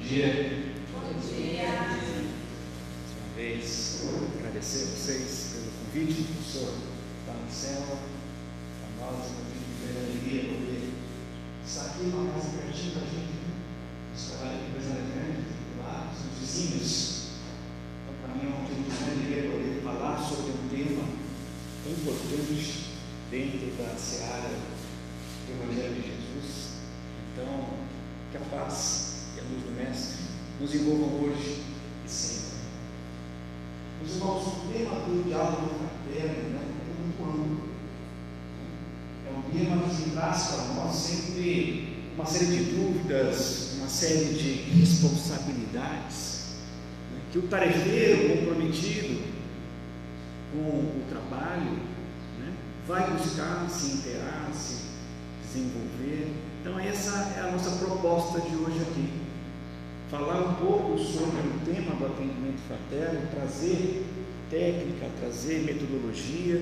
dia. Bom dia. Mais uma vez, agradecer a vocês pelo convite do Senhor está no céu. Para nós é uma grande alegria poder estar aqui numa casa pertinho da gente. Nós trabalhamos aqui coisa grande, lá, os vizinhos. Então, para mim é uma grande alegria poder falar sobre um tema tão importante dentro da seara do Evangelho de Jesus. Então, que a paz e a luz do Mestre nos envolvam hoje e sempre. Meus irmãos, o tema do diálogo fraterno é muito amplo. É um tema que traz para nós sempre uma série de dúvidas, uma série de responsabilidades, que o tarefeiro comprometido com o trabalho vai buscar se inteirar, se desenvolver. Então essa é a nossa proposta de hoje aqui, falar um pouco sobre o tema do atendimento fraterno, trazer técnica, trazer metodologia,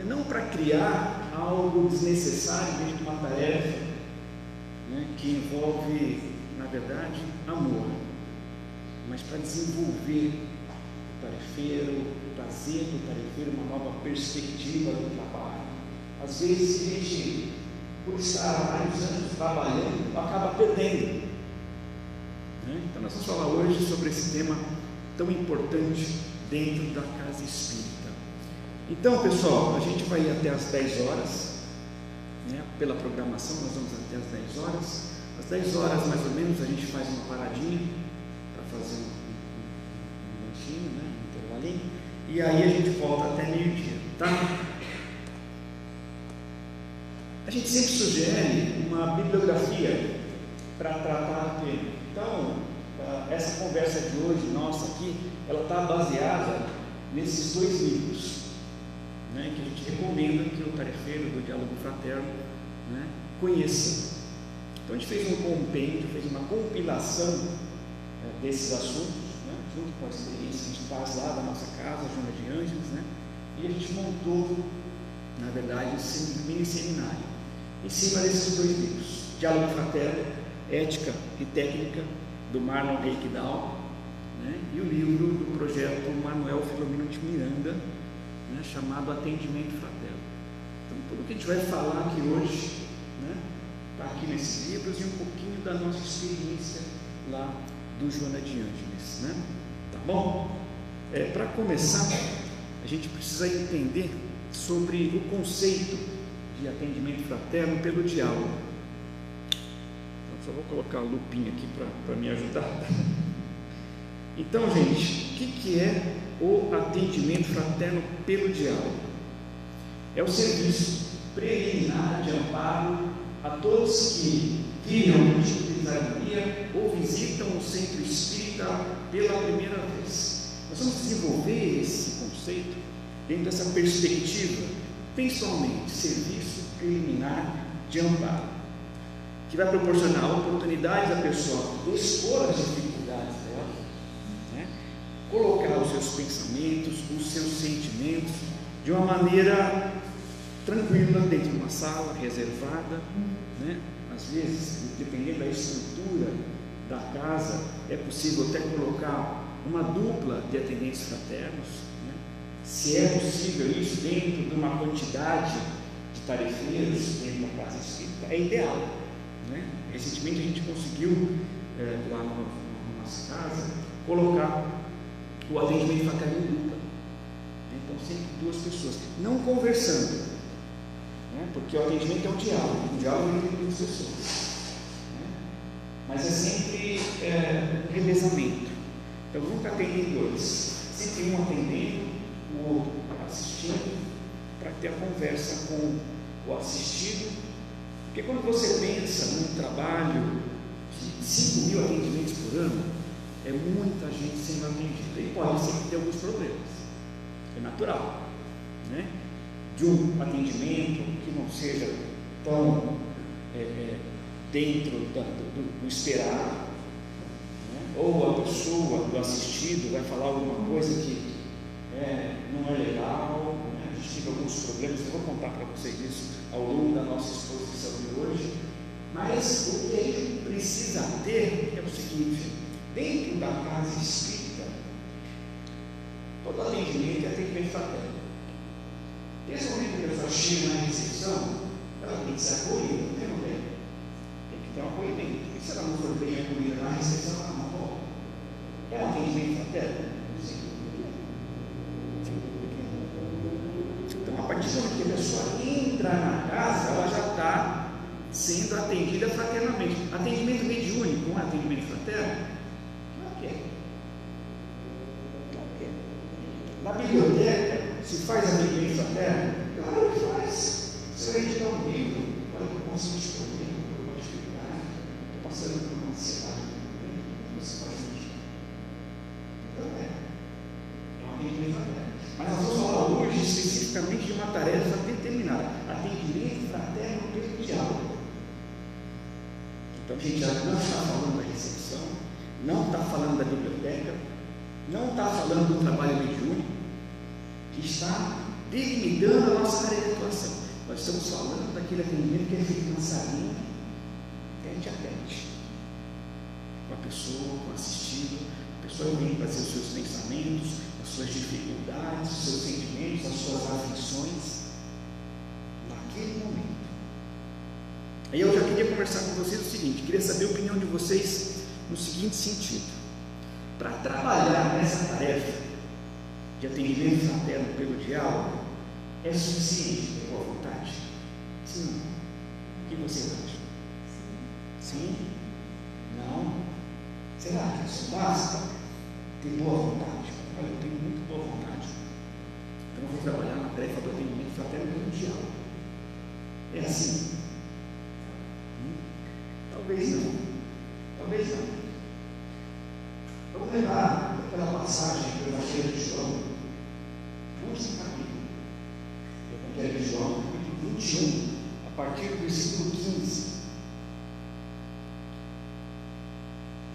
não para criar algo desnecessário dentro de uma tarefa que envolve, na verdade, amor, mas para desenvolver o tarefeiro, trazer do tarefeiro uma nova perspectiva do trabalho. Às vezes a gente, por estar há vários anos trabalhando, acaba perdendo. Então nós vamos falar hoje sobre esse tema tão importante dentro da casa espírita. Então, pessoal, a gente vai ir até às 10 horas, pela programação nós vamos até às 10 horas. Às 10 horas, mais ou menos, a gente faz uma paradinha para fazer um lanchinho, um intervalinho, e aí a gente volta até meio-dia, tá? A gente sempre sugere uma bibliografia para tratar o tema. Então, essa conversa de hoje, nossa aqui, ela está baseada nesses dois livros, que a gente recomenda que o tarefeiro do diálogo fraterno conheça. Então, a gente fez um compêndio, fez uma compilação desses assuntos, junto com a experiência que a gente faz lá da nossa casa, Joana de Ângeles, e a gente montou, na verdade, um mini seminário em cima desses dois livros: Diálogo Fraterno, Ética e Técnica, do Marlon Reikdal, e o livro do projeto Manuel Filomeno de Miranda, chamado Atendimento Fraterno. Então, tudo que a gente vai falar aqui hoje está aqui nesses livros, e um pouquinho da nossa experiência lá do Joana de Ângeles, tá bom? Para começar, a gente precisa entender sobre o conceito de atendimento fraterno pelo diálogo. Então, só vou colocar a lupinha aqui para me ajudar. Então, gente, o que é o atendimento fraterno pelo diálogo? É o serviço preliminar de amparo a todos que criam um tipo de desarmonia ou visitam o centro espírita pela primeira vez. Nós vamos desenvolver esse conceito dentro dessa perspectiva, principalmente serviço preliminar de amparo, que vai proporcionar a oportunidade da pessoa expor as dificuldades dela, colocar os seus pensamentos, os seus sentimentos de uma maneira tranquila, dentro de uma sala reservada, Às vezes, dependendo da estrutura da casa, é possível até colocar uma dupla de atendentes fraternos, se é possível isso dentro de uma quantidade de tarefeiros dentro da casa espírita, é ideal, Recentemente a gente conseguiu, lá na nossa casa, colocar o atendimento fraterno em dupla, então sempre duas pessoas, não conversando, porque o atendimento é um diálogo entre duas pessoas, mas é sempre um revezamento. Então nunca atendem dois, sempre um atendendo, o outro assistindo, para ter a conversa com o assistido. Porque quando você pensa num trabalho de 5.000 atendimentos por ano, é muita gente sendo atendida, e pode ser que tenha alguns problemas, é natural, de um atendimento que não seja tão dentro do esperado, ou a pessoa do assistido vai falar alguma coisa que não é legal, a gente tive alguns problemas, eu vou contar para vocês isso ao longo da nossa exposição de hoje, mas o que a gente precisa ter é o seguinte: dentro da casa espírita, todo atendimento é atendimento fraterno. Desde o momento que a pessoa chega na recepção, ela tem que ser acolhida, não tem problema. Tem que ter um acolhimento. E se ela não for bem acolhida na recepção, ela não volta. É um atendimento fraterno? Sim. Então, a partir do momento que a pessoa entra na casa, ela já está sendo atendida fraternamente. Atendimento mediúnico, não é atendimento fraterno? Claro que é. Claro que é. Na biblioteca, se faz atendimento fraterno? Claro que faz. Você vai editar um livro, olha que eu consigo te problema, eu vou dificuldade, estou passando por uma ansiedade, você pode meditar. Então é um atendimento fraterno. Mas nós vamos falar hoje especificamente de uma tarefa determinada: atendimento fraterno pelo diálogo. Então a gente já não está falando da recepção, não está falando da biblioteca, não está falando do trabalho mediúnico, que está delimitando a nossa área de atuação. Nós estamos falando daquele atendimento que é feito na salinha, tete a tete, com a pessoa, com o assistido. A pessoa vem trazer os seus pensamentos, as suas dificuldades, os seus sentimentos, as suas aflições, naquele momento. Aí eu já queria conversar com vocês o seguinte, queria saber a opinião de vocês no seguinte sentido: para trabalhar nessa tarefa de atendimento fraterno pelo diálogo, é suficiente ter boa vontade? Sim. O que vocês acham? Sim? Não? Será que isso basta? Ter boa vontade? Olha, eu tenho muito boa vontade, então eu vou trabalhar na tarefa do atendimento fraterno pelo diálogo. É assim? Talvez não. Talvez não. Vamos lembrar daquela passagem do Evangelho de João, no último capítulo. O Evangelho de João, capítulo 21, a partir do versículo 15.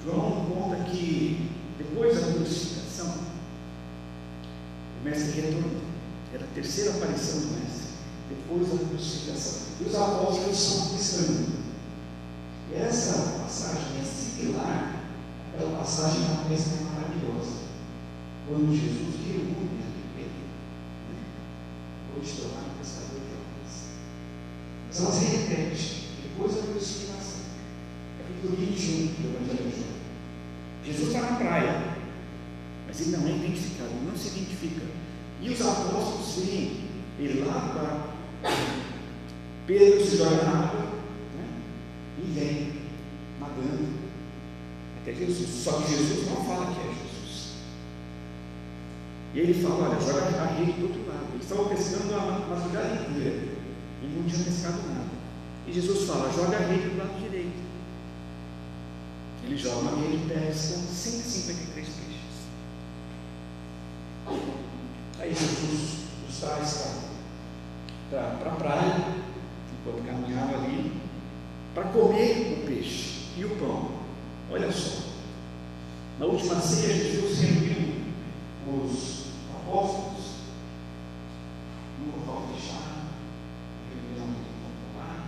João conta que depois da crucificação, o mestre retornou. Era a terceira aparição do mestre, depois da crucificação. E os apóstolos estão piscando. E essa passagem é similar àquela passagem da pesca maravilhosa, quando Jesus reúne a Pedro, vou te tornar pescador de homens. Então ela se repete, depois da crucificação, capítulo 21 do Evangelho de João. Jesus está na praia, mas ele não é identificado, ele não se identifica. E os apóstolos veem ele lá para Pedro se joga na água, né? E vem nadando até Jesus. Só que Jesus não fala que é Jesus. E ele fala: olha, joga a rede do outro lado. Eles estavam pescando a madrugada inteira e não tinham pescado nada. E Jesus fala: joga a rede do lado direito. Ele joga a rede e pesca 153 peixes. Aí Jesus os traz para a praia, enquanto caminhava ali, para comer o peixe e o pão. Olha só, na última ceia, Jesus reuniu os apóstolos no local fechado, reunião popular,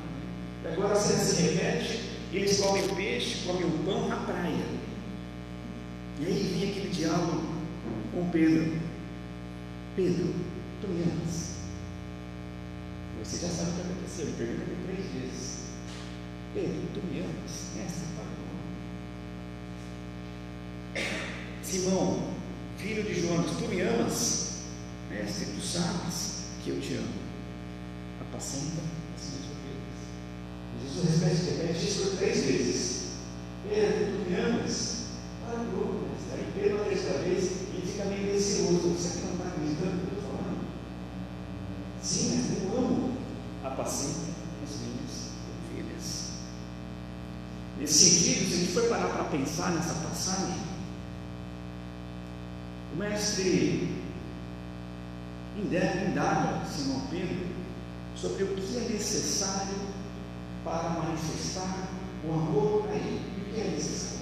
e agora a cena se repete. Eles comem o peixe, comem o pão na praia. E aí vem aquele diálogo com Pedro: Pedro, tu me amas? Você já sabe o que aconteceu, ele pergunta 3 vezes: Pedro, tu me amas? Mestre, Simão, filho de Jonas, tu me amas? Mestre, tu sabes que eu te amo. Apacenta as minhas ovelhas. Jesus repete isso por 3 vezes: Pedro, tu me amas? Parou, mestre. Aí Pedro, a 3ª vez, ele fica meio receoso: você que não está acreditando no que eu estou falando? Sim, mestre, eu amo. Apacenta as minhas ovelhas. Nesse sentido, se a gente for parar para pensar nessa passagem, o mestre indaga Simão Pedro sobre o que é necessário para manifestar o amor a ele. O que é necessário?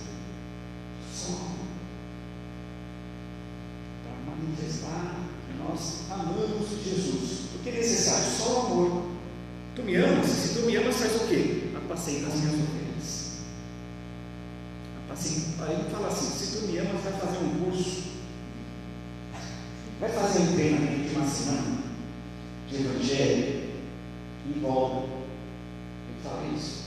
Só amor. Para manifestar que nós amamos Jesus. O que é necessário? Só o amor. Tu me amas? Se tu me amas, faz o quê? Apacenta as minhas ovelhas. Assim, aí ele fala assim: se tu me amas, vai fazer um curso, vai fazer um treinamento de uma semana de evangelho e volta. Ele fala isso.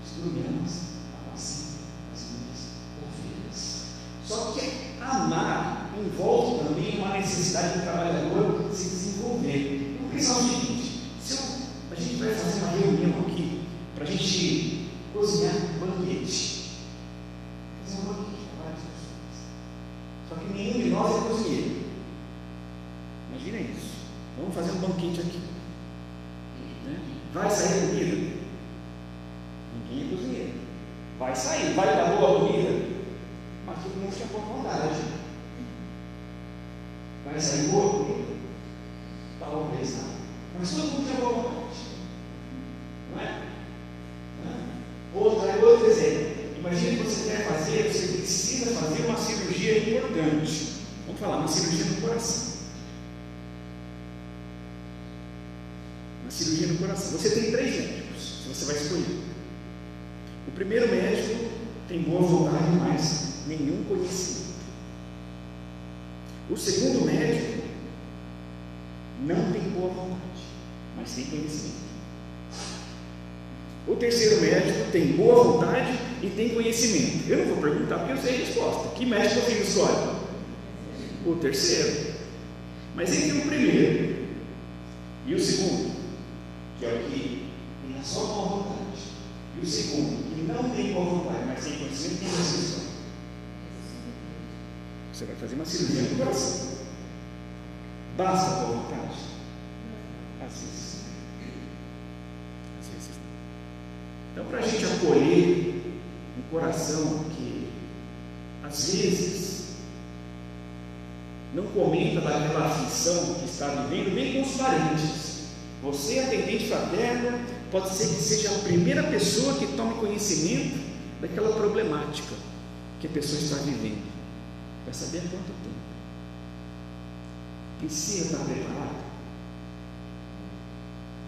Se tu me amas, ama assim as minhas ovelhas. Só que amar envolve também uma necessidade do trabalhador se desenvolver. Vamos pensar o seguinte: a gente vai fazer uma reunião aqui para a gente cozinhar um banquete. Fazer um banquete para várias pessoas. Só que nenhum de nós é cozinheiro. Imagina isso. Vamos fazer um banquete aqui. Né? Vai sair comida? Ninguém é cozinheiro. Vai sair, vai dar boa comida, mas todo mundo tinha boa vontade. Vai sair boa comida? Talvez não. Mas todo mundo tinha boa vontade. Não é? Outro exemplo. Imagine que você quer fazer, você precisa fazer uma cirurgia importante. Vamos falar, uma cirurgia no coração. Uma cirurgia no coração. Você tem 3 médicos, você vai escolher. O primeiro médico tem boa vontade, mas nenhum conhecimento. O segundo médico não tem boa vontade, mas tem conhecimento. O terceiro médico tem boa vontade e tem conhecimento. Eu não vou perguntar porque eu sei a resposta. Que médico você escolhe? O terceiro. Mas entre o primeiro e o segundo, que é o que tem a sua boa vontade, e o segundo, que não tem boa vontade, mas tem conhecimento, quem você escolhe? Você vai fazer uma cirurgia no coração. Basta a boa vontade? Às vezes. Então, para a gente acolher um coração que, às vezes, não comenta daquela aflição que está vivendo, nem com os parentes. Você, atendente fraterno, pode ser que seja a primeira pessoa que tome conhecimento daquela problemática que a pessoa está vivendo, para saber há quanto tempo. Precisa estar preparado?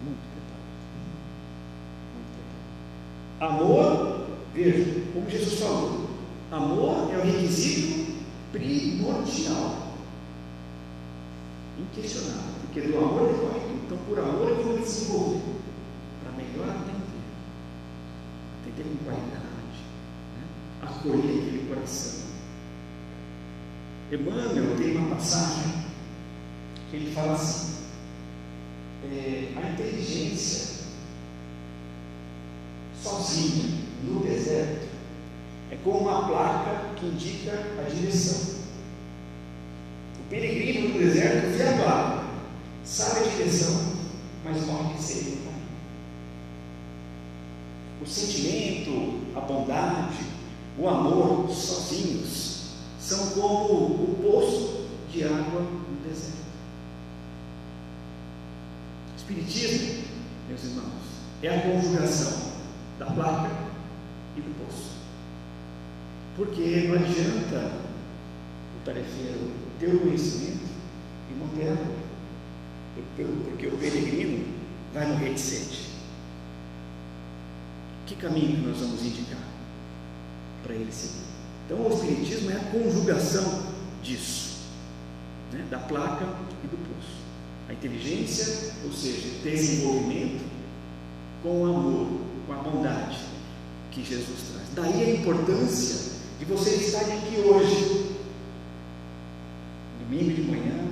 Muito preparado. Amor, veja, como Jesus falou, amor é o requisito primordial, inquestionável, porque do amor decorre tudo. Então, por amor eu vou me desenvolver para melhor atender com qualidade, né? Acolher aquele coração. Emmanuel tem uma passagem que ele fala assim: a inteligência sozinha no deserto é como uma placa que indica a direção. O peregrino no deserto vê a placa, sabe a direção, mas morre de sede no caminho. O sentimento, a bondade, o amor sozinhos são como o poço de água no deserto. O Espiritismo, meus irmãos, é a conjugação da placa e do poço. Porque não adianta o tarefeiro ter o conhecimento e não ter amor, porque o peregrino vai morrer de sede. Que caminho que nós vamos indicar para ele seguir? Então, o Espiritismo é a conjugação disso, né? Da placa e do poço. A inteligência, ou seja, desenvolvimento, com o amor, com a bondade que Jesus traz. Daí a importância de vocês estarem aqui hoje, domingo de manhã,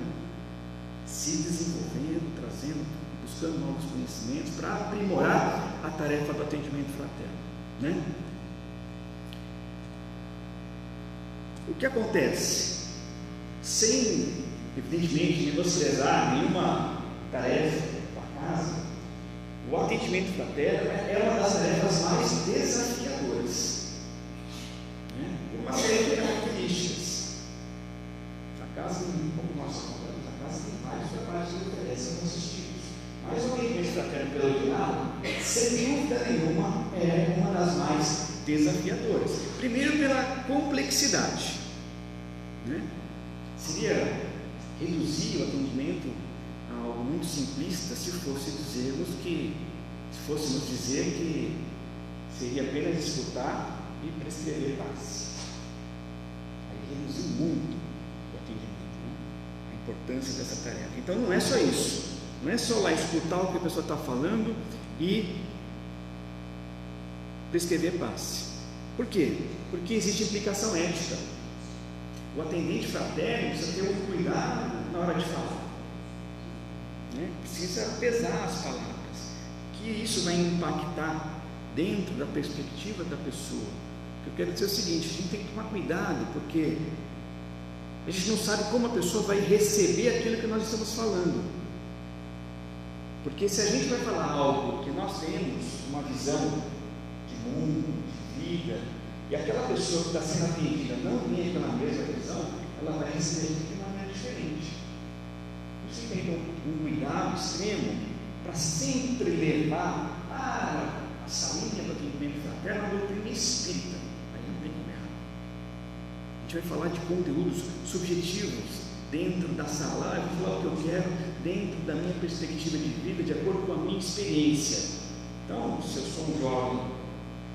se desenvolvendo, trazendo, buscando novos conhecimentos para aprimorar a tarefa do atendimento fraterno, né? O que acontece? Sem, evidentemente, menosprezar nenhuma tarefa da casa, o atendimento fraterno é uma das tarefas mais desafiadoras, né? Por uma série de características. A casa, como nós falamos, a casa tem vários trabalhos que oferecem aos nossos filhos, mas o atendimento fraterno pelo diálogo, sem dúvida nenhuma, é uma das mais desafiadoras. Primeiro, pela complexidade, né? Seria reduzir o atendimento a algo muito simplista se fôssemos dizer que seria apenas escutar e prescrever paz. Aí reduziu muito o atendimento, né? A importância dessa tarefa. Então não é só isso, não é só lá escutar o que a pessoa está falando e prescrever paz. Por quê? Porque existe implicação ética. O atendente fraterno precisa ter um cuidado na hora de falar, né? Precisa pesar as palavras, que isso vai impactar dentro da perspectiva da pessoa. Eu quero dizer o seguinte: a gente tem que tomar cuidado, porque a gente não sabe como a pessoa vai receber aquilo que nós estamos falando. Porque se a gente vai falar algo que nós temos uma visão de mundo, de vida, e aquela pessoa que está sendo atendida não tem aquela mesma visão, ela vai receber de maneira diferente. Você tem que ter um cuidado extremo para sempre levar a salinha do atendimento fraterno à doutrina espírita. Aí não tem como errar. A gente vai falar de conteúdos subjetivos dentro da sala. Eu vou falar o que eu quero dentro da minha perspectiva de vida, de acordo com a minha experiência. Então, se eu sou um jovem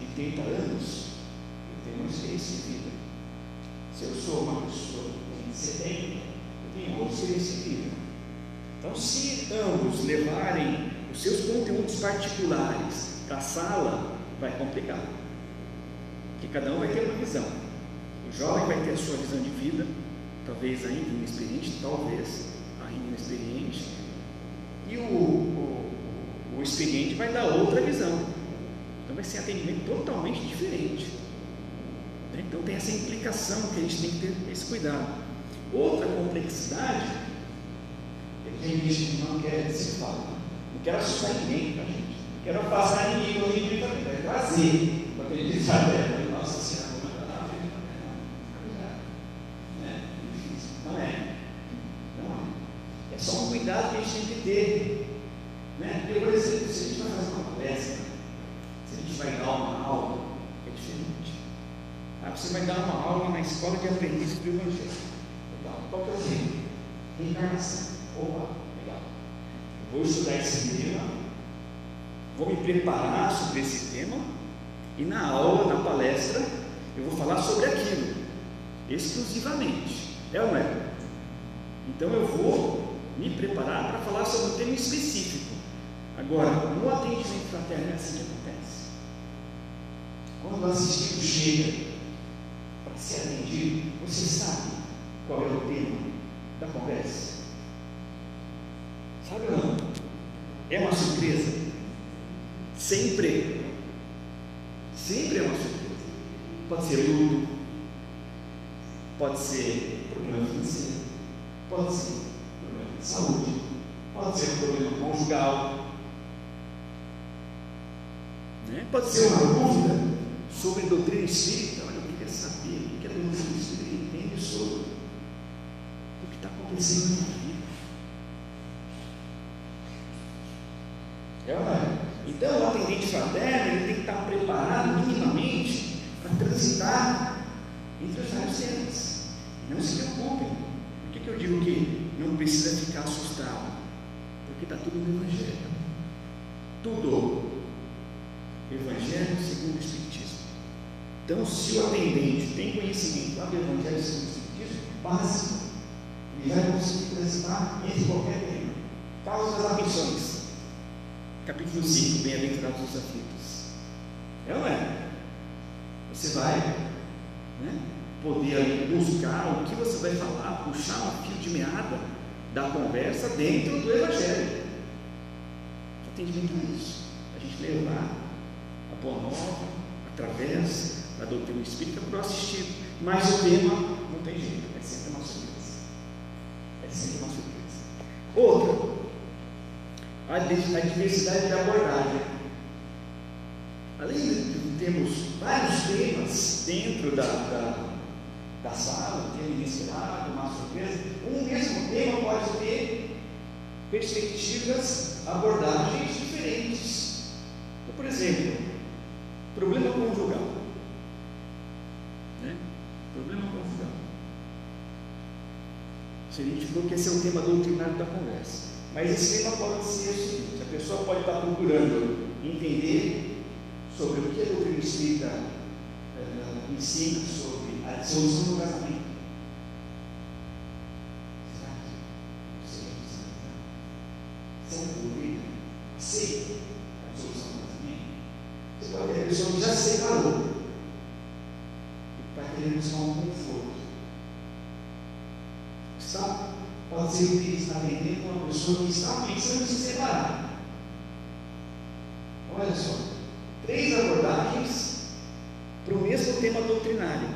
de 30 anos, eu tenho uma experiência de vida. Se eu sou uma pessoa que tem 70, eu tenho outra experiência de vida. Então, se ambos levarem os seus conteúdos particulares para a sala, vai complicar, porque cada um vai ter uma visão. O jovem vai ter a sua visão de vida, talvez ainda inexperiente, e o experiente vai dar outra visão. Então vai ser atendimento totalmente diferente, né? Então tem essa implicação que a gente tem que ter esse cuidado. Outra complexidade é que a gente não quer dizer, não quero assustar ninguém, tá, gente? Não quero passar ninguém com ninguém para trazer para aquele saber. Nossa Senhora, não é. É só um cuidado que a gente tem que ter, né? Porque, por exemplo, se a gente vai fazer uma palestra, se a gente vai dar uma aula, é diferente. Você vai dar uma aula na escola de aprendiz do Evangelho. Legal. Qual que é o tema? Reencarnação. Opa, legal. Vou estudar esse tema, vou me preparar sobre esse tema, e na aula, na palestra, eu vou falar sobre aquilo, exclusivamente. É ou não é? Então eu vou me preparar para falar sobre um tema específico. Agora, no atendimento fraterno é assim que acontece. Quando o assistido chega para ser atendido, você sabe qual é o tema da conversa? Sabe ou não? É uma surpresa. Sempre é uma surpresa. Pode ser luto, pode ser problema financeiro, pode ser problema de saúde, pode ser um problema conjugal, né? Pode ser uma dúvida sobre doutrina espírita. Olha, eu queria saber o que a doutrina espírita entende sobre o que está acontecendo na minha vida. Então, o atendente fraterno ele tem que estar preparado minimamente para transitar entre os vários temas. Não se preocupem. Por que eu digo que não precisa ficar assustado? Porque está tudo no Evangelho. Tudo. Evangelho segundo o Espiritismo. Então, se o atendente tem conhecimento do Evangelho segundo o Espiritismo, básico, ele vai conseguir transitar entre qualquer tema. Causa das aflições. Capítulo 5, bem-aventurados os aflitos. É ou não é? Você vai, né, poder buscar o que você vai falar, puxar um fio de meada da conversa dentro do Evangelho. O atendimento é isso. A gente levar a boa nova através da doutrina espírita para o assistido. Mas o tema não tem jeito, é sempre uma surpresa. É sempre uma surpresa. Outra. A diversidade de abordagem. Além de termos vários temas dentro da sala, um tema inesperado, uma surpresa, um mesmo tema pode ter perspectivas, abordagens diferentes. Então, por exemplo, problema conjugal. Né? Problema conjugal. Se a gente falou que esse é o tema doutrinário da conversa. Mas esse tema pode ser o seguinte: a pessoa pode estar procurando entender sobre o que a doutrina espírita ensina sobre a dissolução do casamento. Será que você aceita a dissolução do casamento? Você pode ter a pessoa que já se separou e está querendo buscar um conforto. Pode ser que ele está atendendo uma pessoa que está pensando em se separar. Olha só, 3 abordagens para o mesmo tema doutrinário.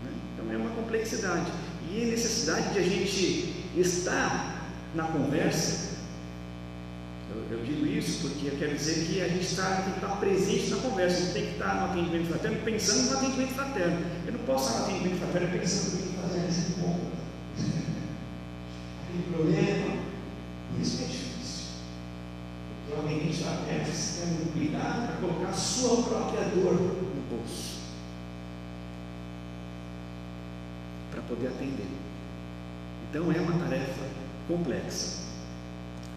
Né? Então é uma complexidade. E a necessidade de a gente estar na conversa. Eu digo isso porque eu quero dizer que a gente tem que estar presente na conversa, a gente tem que estar no atendimento fraterno pensando no atendimento fraterno. Eu não posso estar no atendimento fraterno pensando no que fazer nesse ponto. Aquele problema, isso é difícil. Porque o atendimento fraterno você tem que cuidar para colocar a sua própria dor no bolso, para poder atender. Então é uma tarefa complexa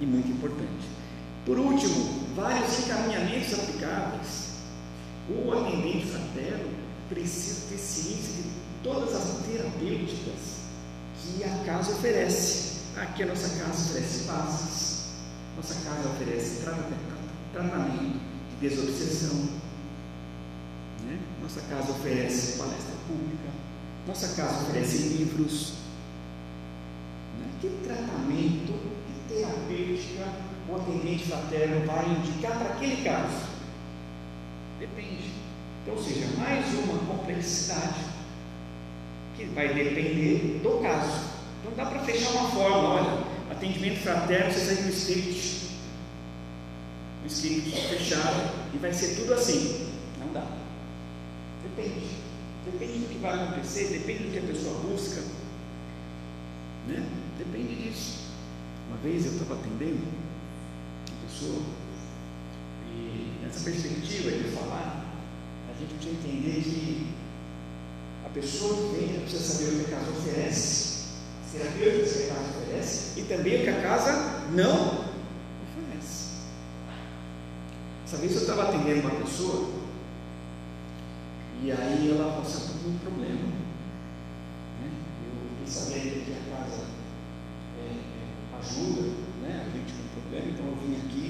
e muito importante. Por último, vários encaminhamentos aplicáveis. O atendente fraterno precisa ter ciência de todas as terapêuticas que a casa oferece. Aqui a nossa casa oferece passes, nossa casa oferece tratamento de desobsessão, né? Nossa casa oferece palestra pública, nossa casa oferece livros. Que tratamento, que terapêutica o atendente fraterno vai indicar para aquele caso? Depende. Então, ou seja, mais uma complexidade que vai depender do caso. Então dá para fechar uma forma, olha, atendimento fraterno, você segue um script fechado e vai ser tudo assim. Não dá. Depende do que vai acontecer, depende do que a pessoa busca, né? Depende disso. Uma vez eu estava atendendo uma pessoa e nessa perspectiva de falar, a gente precisa entender que a pessoa que vem precisa saber o que a casa oferece, as terapêuticas que a casa oferece e também o que a casa não oferece. Essa vez eu estava atendendo uma pessoa e aí ela passou por um problema, né? Eu sabia que a casa ajuda, né, a gente com um problema, então eu vim aqui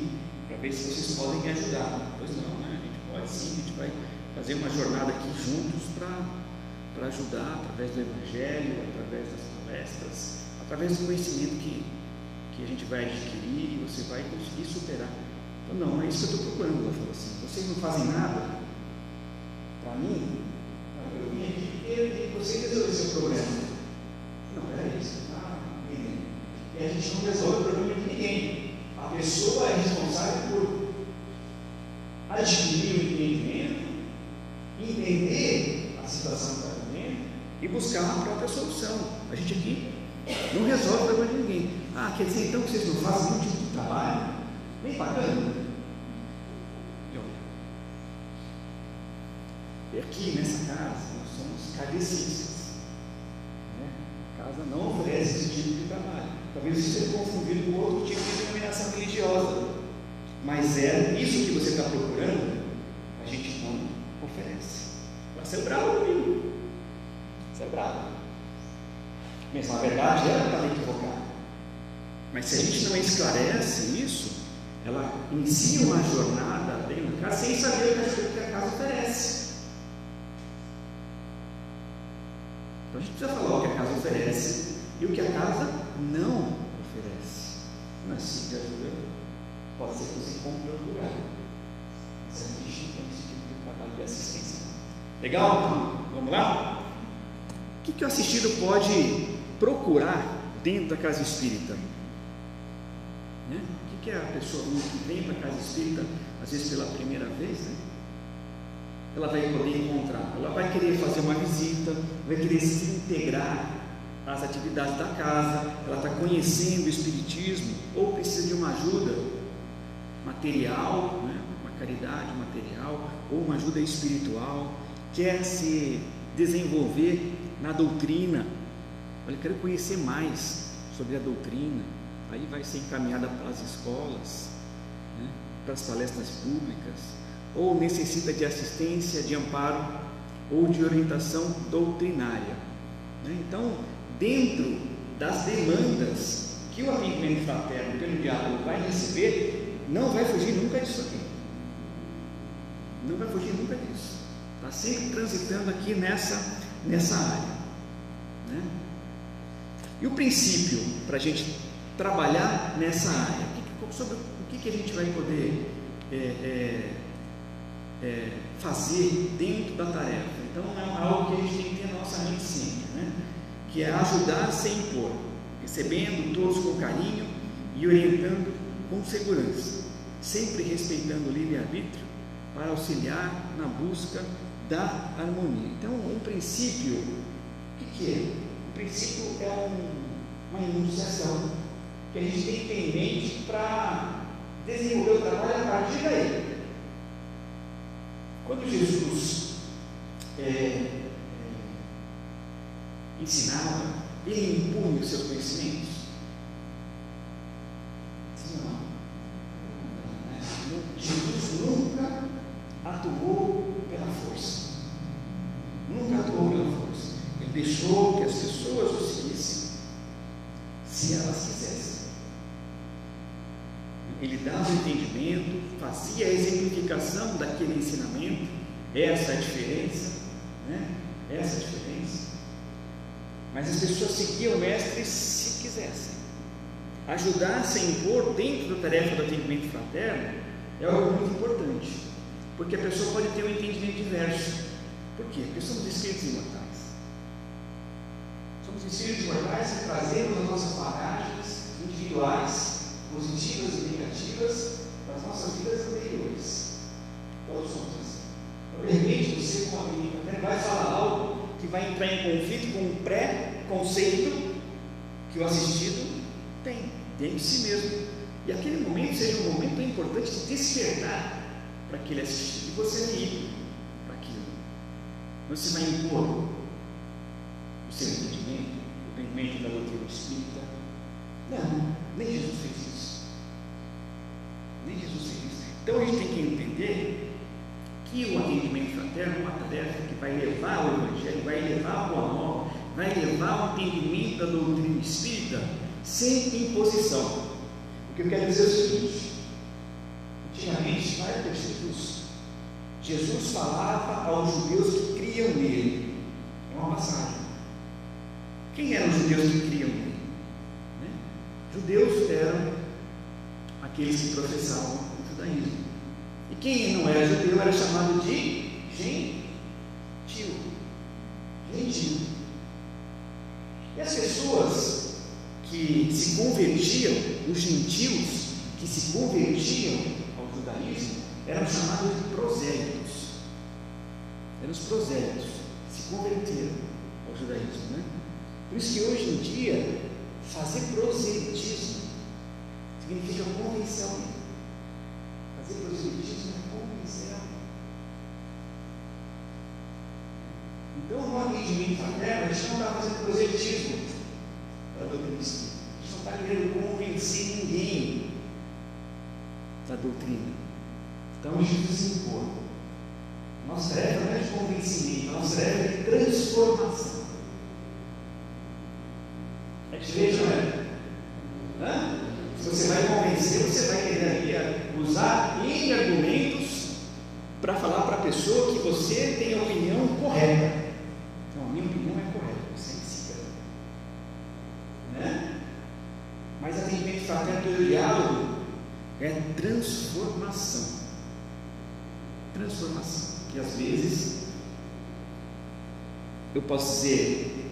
para ver se vocês podem me ajudar. Pois não, né? A gente pode sim, a gente vai fazer uma jornada aqui juntos para ajudar através do Evangelho, através das palestras, através do conhecimento que a gente vai adquirir e você vai conseguir superar. Então, não, é isso que eu estou procurando. Ela falou assim: vocês não fazem nada para mim? Não, eu vim aqui porque você resolveu seu problema. Não, era isso. E a gente não resolve o problema de ninguém. A pessoa é responsável por adquirir o entendimento, entender a situação do casamento e buscar uma própria solução. A gente aqui não resolve o problema de ninguém. Ah, quer dizer então que vocês não fazem nenhum tipo de trabalho? Nem pagando? E aqui nessa casa nós somos cardecistas. A casa não oferece esse tipo de trabalho. Talvez isso seja confundido com outro tipo de denominação religiosa, mas é isso que você está procurando, a gente não oferece. Vai ser bravo comigo, você é bravo, mas na verdade ela está equivocada. Mas se a gente não esclarece isso, ela inicia uma jornada dentro da casa sem saber o que a casa oferece. Então a gente precisa falar o que a casa oferece e o que a casa não oferece. Não é assim que ajuda. Pode ser que você compre outro lugar, mas a gente tem esse tipo de trabalho de assistência. Legal? Então, vamos lá? O que o assistido pode procurar dentro da casa espírita? Né? O que a pessoa que vem para a casa espírita, às vezes pela primeira vez, né? Ela vai poder encontrar? Ela vai querer fazer uma visita, vai querer se integrar às atividades da casa, ela está conhecendo o Espiritismo, ou precisa de uma ajuda material, né? Uma caridade material, ou uma ajuda espiritual, quer se desenvolver na doutrina. Olha, eu quero conhecer mais sobre a doutrina. Aí vai ser encaminhada para as escolas, né? Para as palestras públicas, ou necessita de assistência, de amparo ou de orientação doutrinária. Então, dentro das demandas que o atendimento fraterno pelo diálogo vai receber, não vai fugir nunca disso aqui. Não vai fugir nunca disso. Está sempre transitando aqui nessa área. E o princípio para a gente trabalhar nessa área, sobre o que a gente vai poder fazer dentro da tarefa. Então é algo que a gente tem que ter na nossa mente sempre, que é ajudar sem impor, recebendo todos com carinho e orientando com segurança, sempre respeitando o livre-arbítrio para auxiliar na busca da harmonia. Então um princípio, o que é? O princípio é uma enunciação que a gente tem que ter em mente para desenvolver o trabalho a partir daí. Quando Jesus ensinava, ele impunha os seus conhecimentos? Sim ou não? Jesus nunca atuou pela força. Nunca atuou pela força. Ele deixou que as pessoas o seguissem, se elas quisessem. Ele dava o entendimento, fazia a exemplificação daquele ensinamento. Essa é a diferença, essa é a diferença. Mas as pessoas seguiam o mestre se quisessem. Ajudar sem impor dentro da tarefa do atendimento fraterno é algo muito importante, porque a pessoa pode ter um entendimento diverso. Por quê? Porque somos espíritos imortais. Somos espíritos imortais que trazemos as nossas bagagens individuais, positivas e negativas, das nossas vidas anteriores. Todos somos assim. Então, de repente, você, como amigo, vai falar algo que vai entrar em conflito com um pré-conceito que o assistido tem dentro de si mesmo. E aquele momento seja um momento importante de despertar para aquele assistido, e você ir para aquilo. Você vai impor o seu entendimento, o entendimento da doutrina espírita. Não, nem Jesus fez isso. Nem Jesus fez isso. Então a gente tem que entender que o atendimento fraterno é uma tarefa que vai levar ao Evangelho, vai levar ao amor, vai levar ao entendimento da doutrina espírita sem imposição. O que eu quero dizer é o seguinte: antigamente, na época de Jesus falava aos judeus que criam nele. É uma passagem. Quem eram os judeus que criam nele? Judeus eram aqueles que professavam o judaísmo. E quem não era judeu era chamado de gentil. Gentil. E as pessoas que se convertiam, os gentios que se convertiam ao judaísmo, eram chamados de prosélitos. Eram os prosélitos que se converteram ao judaísmo, Por isso que hoje em dia, fazer proselitismo significa convencer alguém. Fazer proselitismo é convencer alguém. Então, no atendimento fraterno, a gente não está fazendo proselitismo para a doutrina espírita. A gente não está querendo convencer ninguém da doutrina. Então, a gente precisa impor. Nossa tarefa não é de convencimento, nossa tarefa é de transformação. É diferente, não é? Se você vai convencer, você vai querer usar N argumentos para falar para a pessoa que você tem a opinião correta. Então, a minha opinião é correta, você siga. Mas atendimento fraterno pelo diálogo é transformação. Transformação. Que às vezes, eu posso dizer,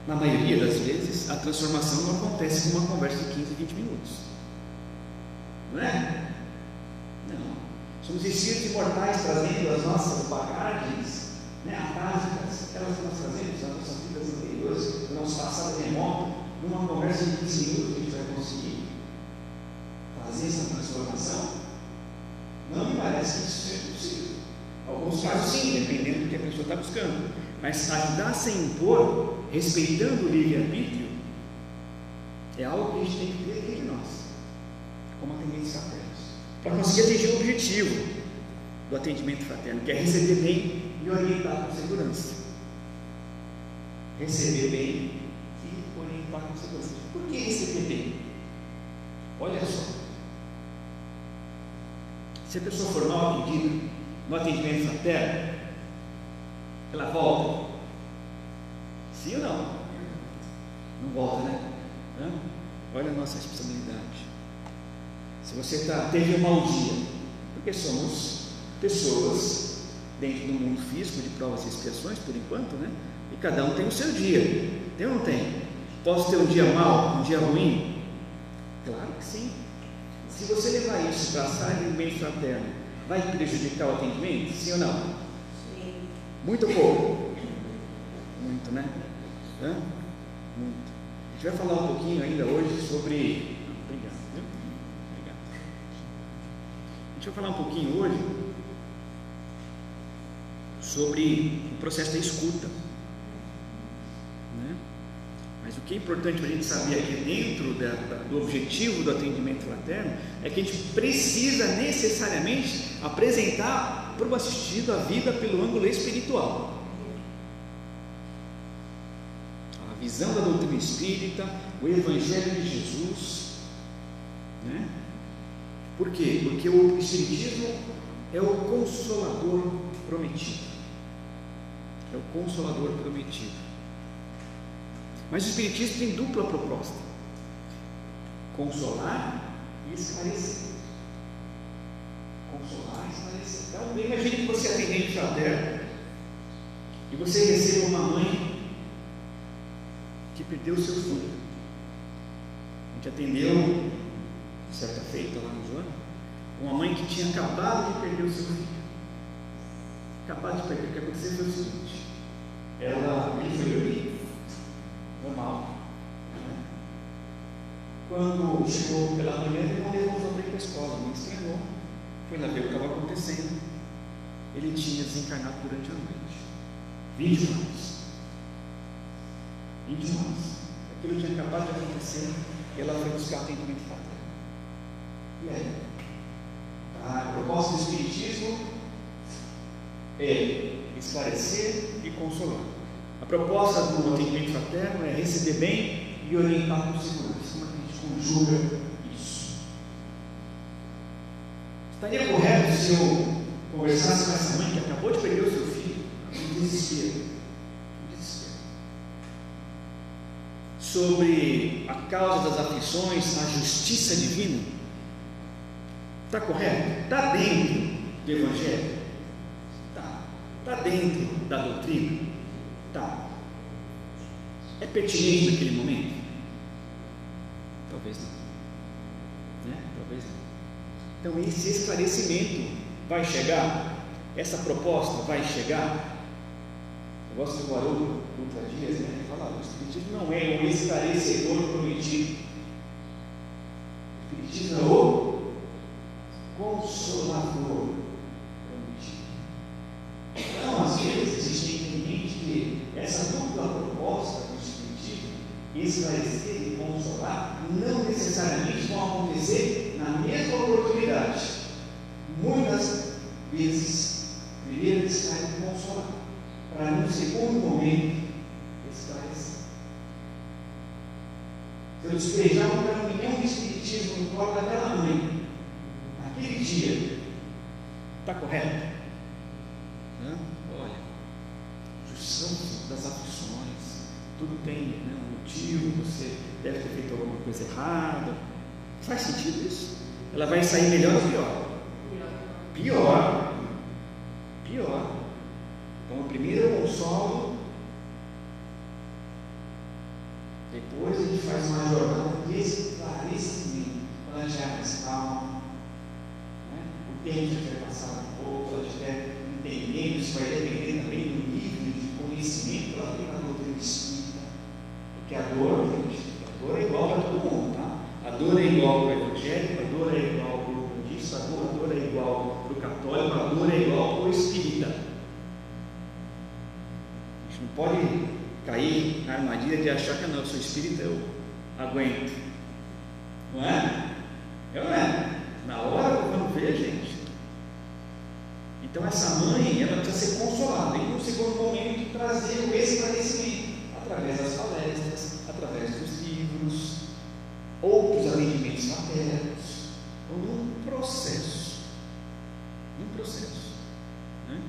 na maioria das vezes, a transformação não acontece com uma conversa de 15, 20 minutos. Não é? Não. Somos espíritos imortais trazendo as nossas bagagens atávicas, aquelas que nós trazemos das nossas vidas anteriores, do nosso passado remoto. Numa conversa de 15 minutos a gente vai conseguir fazer essa transformação? Não me parece que isso seja possível. Alguns casos sim, dependendo do que a pessoa está buscando. Mas ajudar sem impor, respeitando o livre-arbítrio, é algo que a gente tem que ter dentro de nós, como atendentes fraternos, para conseguir atingir o objetivo. do atendimento fraterno, que é receber bem e orientar com segurança. Receber bem e orientar com segurança. Por que receber bem? Olha só, se a pessoa for mal atendida no atendimento fraterno, ela volta? Sim ou não? Não volta, né? Olha a nossa responsabilidade. Se você teve um mau dia, porque somos pessoas dentro do mundo físico de provas e expiações, por enquanto, né? E cada um tem o seu dia. Tem ou não tem? Posso ter um dia mau, um dia ruim? Claro que sim. Se você levar isso para a sala de atendimento fraterno, vai prejudicar o atendimento? Sim ou não? Sim. Muito ou pouco? Muito, né? Muito. A gente vai falar um pouquinho ainda hoje sobre... Obrigado. Obrigado. A gente vai falar um pouquinho hoje sobre o processo da escuta, né? Mas o que é importante para a gente saber aqui dentro do objetivo do atendimento fraterno é que a gente precisa necessariamente apresentar para o assistido a vida pelo ângulo espiritual. A visão da doutrina espírita, o Evangelho de Jesus, né? Por quê? Porque o Espiritismo é o Consolador prometido. É o Consolador prometido. Mas o Espiritismo tem dupla proposta: consolar e esclarecer. Consolar e esclarecer. Então, imagine que você é atendente fraterno e você recebe uma mãe que perdeu o seu filho. A gente atendeu certa feita lá no Joana, uma mãe que tinha acabado de perder o seu filho. Acabado de perder. O que aconteceu foi o seguinte: ele foi dormir normal. Quando chegou pela manhã, ele não levou para ir para a escola, não estranhou. Foi lá ver o que estava acontecendo. Ele tinha desencarnado durante a noite. 20 anos. 20 anos. Aquilo tinha acabado de acontecer e ela foi buscar atendimento fraterno. E aí? A proposta do Espiritismo é esclarecer e consolar. A proposta do atendimento fraterno é receber bem e orientar com segurança. Como a gente conjuga isso? Estaria correto se eu conversasse com essa mãe que acabou de perder o seu filho, em desespero, sobre a causa das aflições, a justiça divina? Está correto? Está dentro do Evangelho? Está dentro da doutrina? Tá. É pertinente naquele momento? Talvez não. Né? Talvez não. Então esse esclarecimento vai chegar? Essa proposta vai chegar? Eu gosto do Haroldo Dutra Dias, né? Ele fala: o Espiritismo não é o esclarecedor prometido. O Espiritismo é o consolador prometido. Então, às vezes, existe que essa dupla proposta do Espiritismo, esclarecer e consolar, não necessariamente vão acontecer na mesma oportunidade. Muitas vezes, primeiro esclarecer e consolar, para no segundo momento esclarecer. Se eu despejar um caminhão de Espiritismo no colo daquela mãe, naquele dia, está correto? Olha, junção das aflições, tudo tem, né, um motivo, você deve ter feito alguma coisa errada. Faz sentido isso? Ela vai sair melhor ou pior? Pior. Então, o primeiro eu consolo, depois a gente faz uma jornada de esclarecimento, quando ela já é mais calma, né? O tempo já vai passar um pouco, ela estiver entendendo, isso vai depender também do nível de conhecimento que ela tem na doutrina espírita, porque a dor é igual para todo mundo, tá? A dor é igual para o evangélico, a dor é igual para o budista, a dor é igual para o católico, a dor é igual para o espírita. A gente não pode cair na armadilha de achar que não, eu sou espírita, eu aguento. Não é? Eu não é. Na hora, quando vê, gente, Então essa mãe, ela precisa ser consolada, e no segundo momento trazer o esclarecimento, através das palestras, através dos livros, outros atendimentos maternos, ou num processo, né?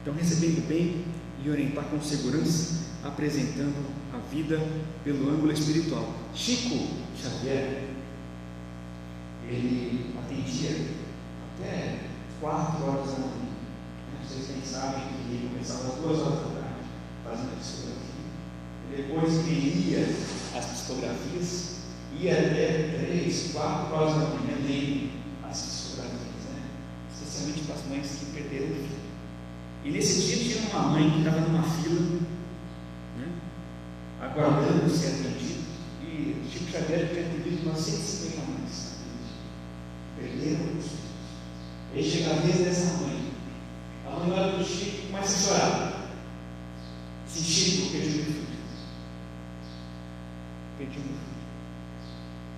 Então recebendo bem e orientar com segurança, apresentando a vida pelo ângulo espiritual. Chico Xavier, ele atendia até 4 horas da manhã. Vocês nem sabem que ele começava às 2 horas da tarde, fazendo a psicografia. Depois que lia as psicografias, ia até 3, 4 horas da manhã lendo as psicografias, né? Especialmente para as mães que perderam o filho. E nesse dia tinha uma mãe que estava numa fila, né, aguardando ser atendida, e Chico Xavier tinha atendido umas 150 mães. Perderam os filhos. Aí chega a vez dessa mãe. A mãe olha para o Chico e começa a chorar. Sim, Chico, perdi meu filho. Perdi meu filho.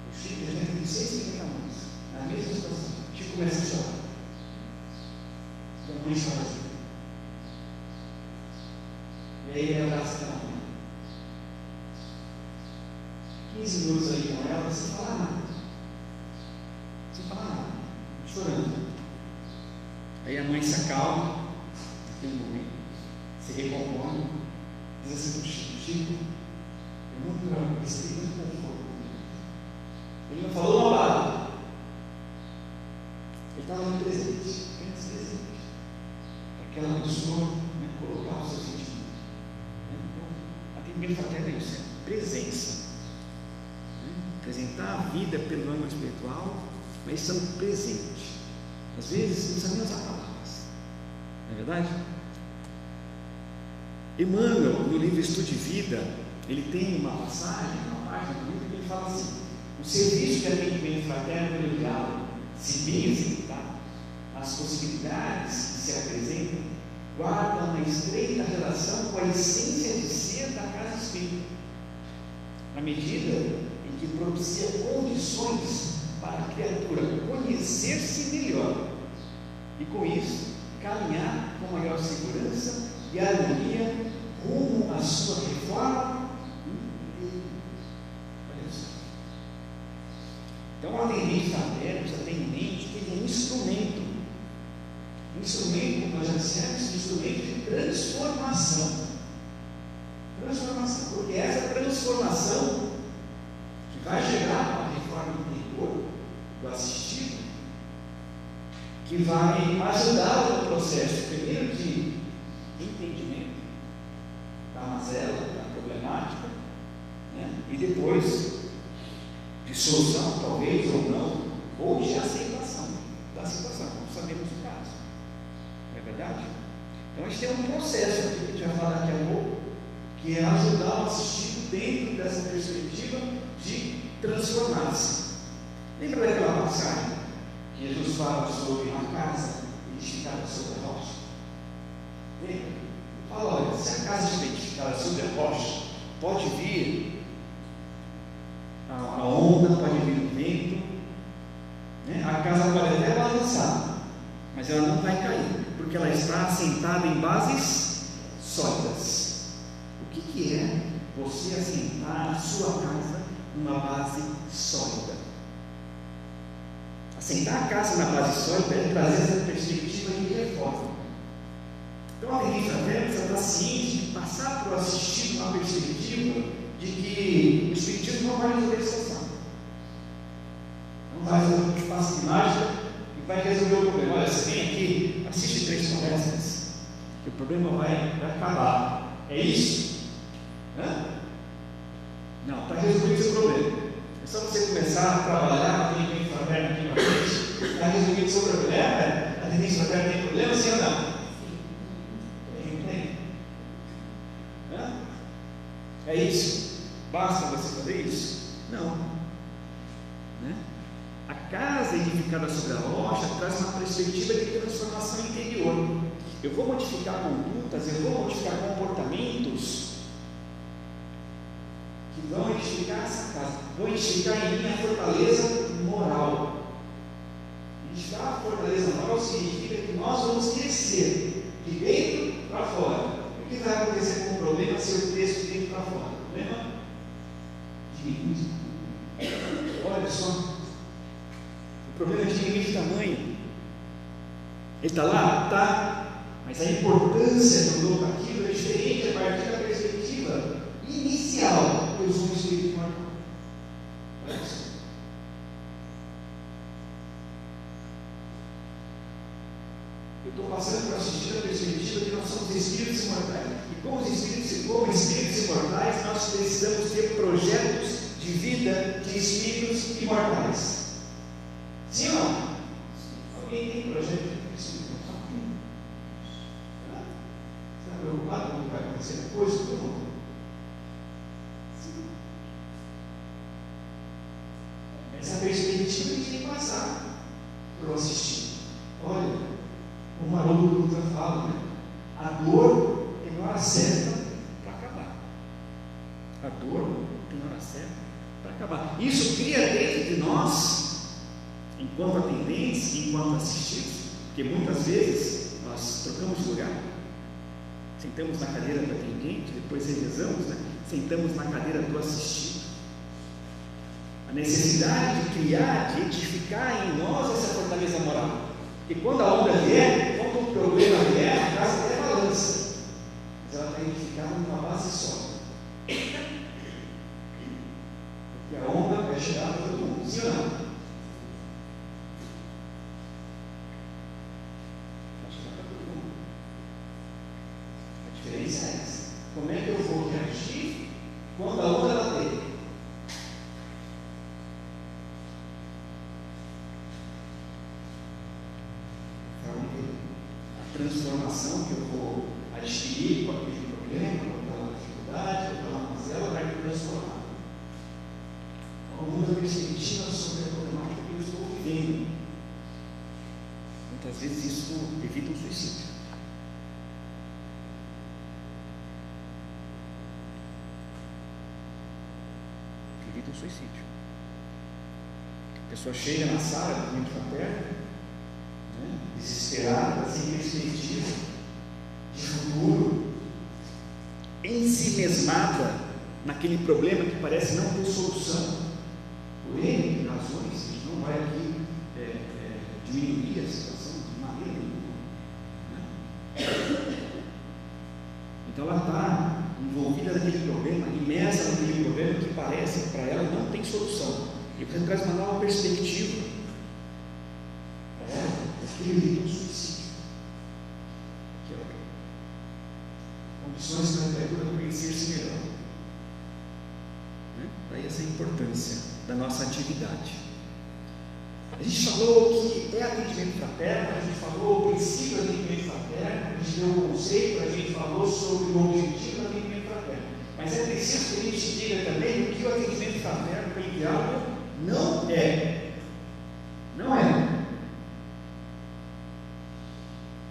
O Chico já tem 150 mães. Na mesma situação. O Chico começa a chorar. E a mãe chora assim. E aí ele abraça aquela mãe. 15 minutos aí com ela, sem falar nada. Sem falar nada. Chorando. Aí a mãe se acalma, naquele momento, se recompõe, diz assim para o Chico: Chico, eu nunca recebi muito conforto. Ele não falou uma palavra. Ele estava no presente, apenas presente. Para aquela pessoa, né, colocar o seu sentimento. Atendimento fraterno é isso, é presença. Apresentar a vida pelo ângulo espiritual, mas estando presente. Às vezes não precisa nem usar palavras, não é verdade? Emmanuel, no livro Estude Vida, ele tem uma passagem, uma página do livro que ele fala assim: o serviço de atendimento fraterno pelo diálogo, se bem executado, as possibilidades que se apresentam guardam uma estreita relação com a essência de ser da casa espírita, na medida em que propicia condições para a criatura conhecer-se melhor e, com isso, caminhar com maior segurança e harmonia rumo à sua reforma. Então, o atendimento fraterno precisa ter em mente que ele é um instrumento, como nós já dissemos, um instrumento de transformação, porque essa transformação que vai gerar uma reforma interior do assistido, que vai ajudar no processo, primeiro, de entendimento da mazela, da problemática, né? E depois de solução, talvez ou não, ou de aceitação da situação, não sabemos o caso, não é verdade? Então a gente tem um processo aqui que a gente vai falar daqui a pouco, que é ajudar o assistido dentro dessa perspectiva de transformar-se. Lembra daquela passagem que Jesus fala sobre uma casa edificada sobre a rocha? Lembra? Fala: olha, se a casa estiver edificada sobre a rocha, pode vir a onda, pode vir o vento, né? A casa pode até balançar, mas ela não vai cair, porque ela está assentada em bases sólidas. O que é você assentar a sua casa numa base sólida? Assentar a casa na base sólida é trazer essa perspectiva de reforma. Então a atendimento fraterno precisa estar ciente de passar para o assistido uma perspectiva de que o Espiritismo não vai resolver a situação, não vai resolver um passo de mágica e vai resolver o problema. Olha, você vem aqui, assiste 3 conversas, que o problema vai acabar. É isso? Hã? Não, está resolvido o seu problema. É só você começar a trabalhar atendimento fraterno aqui na frente. Está resolvido o seu problema? Atendimento fraterno tem problema, sim ou não? Tem. Hã? É isso? Basta você fazer isso? Não. Né? A casa edificada sobre a rocha traz uma perspectiva de transformação interior. Eu vou modificar condutas, eu vou modificar comportamentos que vão edificar essa casa, vão edificar em mim a fortaleza moral. Edificar a fortaleza moral significa que nós vamos crescer crescer de dentro para fora. O que vai acontecer com o problema se eu cresço de dentro para fora? O problema diminui. Olha só, o problema diminui de tamanho. Ele está lá? Está. Mas a importância do novo aquilo é diferente a partir da perspectiva inicial. Eu sou um espírito mortal. Olha só. Eu estou passando para assistir a perspectiva de que nós somos espíritos imortais. E como espíritos imortais, nós precisamos ter projetos de vida de espíritos imortais. Sim ou não? Alguém tem projeto de espírito imortal? Você está preocupado com o que vai acontecer depois? Todo mundo? Essa perspectiva a gente tem que passar para o assistir. Olha, o Haroldo Dutra fala, né? A dor tem hora certa para acabar. A dor tem hora certa para acabar. Isso cria dentro de nós, enquanto atendentes, enquanto assistidos, porque muitas vezes nós trocamos de lugar, sentamos na cadeira do atendente, depois revezamos, né? Sentamos na cadeira do assistido. A necessidade de criar, de edificar em nós essa fortaleza moral. Porque quando a onda vier, quando o problema vier, a casa até balança, mas ela está edificada numa base só. Porque a onda vai chegar para todo mundo, sim ou não? Vai chegar para todo mundo. A diferença é essa. Como é que eu vou reagir quando a onda bater? Transformação que eu vou adquirir com aquele problema, com aquela dificuldade, com aquela mazela, vai me transformar. Então, muita perspectiva sobre a problemática que eu estou vivendo. Muitas vezes isso evita o suicídio. Evita o suicídio. A pessoa chega na sala do movimento fraterno, desesperada, sem perspectiva de futuro, ensimesmada naquele problema que parece não ter solução, por N razões. A gente não vai aqui diminuir a situação de maneira nenhuma. Então ela está envolvida naquele problema, imersa naquele problema que parece para ela não tem solução. E você traz uma nova perspectiva. Ele do suicídio. Aqui, condições para a criatura conhecer-se melhor. Daí essa importância da nossa atividade. A gente falou que é atendimento fraterno, a gente falou o princípio do atendimento fraterno, a gente deu um conceito, a gente falou sobre o objetivo do atendimento fraterno. Mas é preciso que a gente diga também o que o atendimento fraterno pelo diálogo não é. Não é.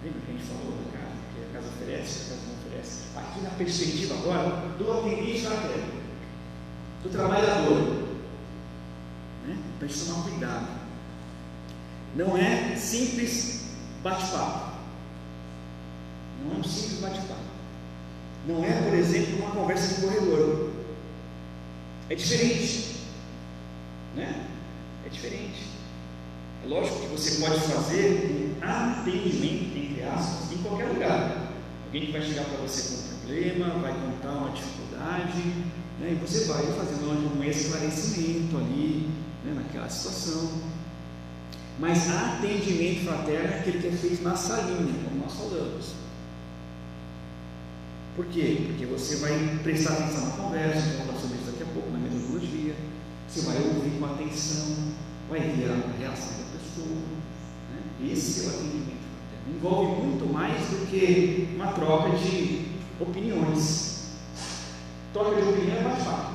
Lembra que a gente falou da casa, que a casa oferece, a casa não oferece? Aqui na perspectiva agora do atendente fraterno, do trabalhador. Para a gente tomar cuidado. Não é simples bate-papo. Não é um simples bate-papo. Não é, por exemplo, uma conversa de corredor. É diferente. É diferente. É lógico que você pode fazer um atendimento, entre aspas, em qualquer lugar. Alguém que vai chegar para você com um problema, vai contar uma dificuldade, e você vai fazendo um esclarecimento ali, naquela situação. Mas atendimento fraterno é aquele que é feito na salinha, como nós falamos. Por quê? Porque você vai prestar atenção na conversa, vamos falar sobre isso daqui a pouco, na metodologia. Você vai ouvir com atenção, vai ver a reação da pessoa. Esse é o atendimento fraterno. Envolve muito mais do que uma troca de opiniões. Troca de opinião é bate-papo.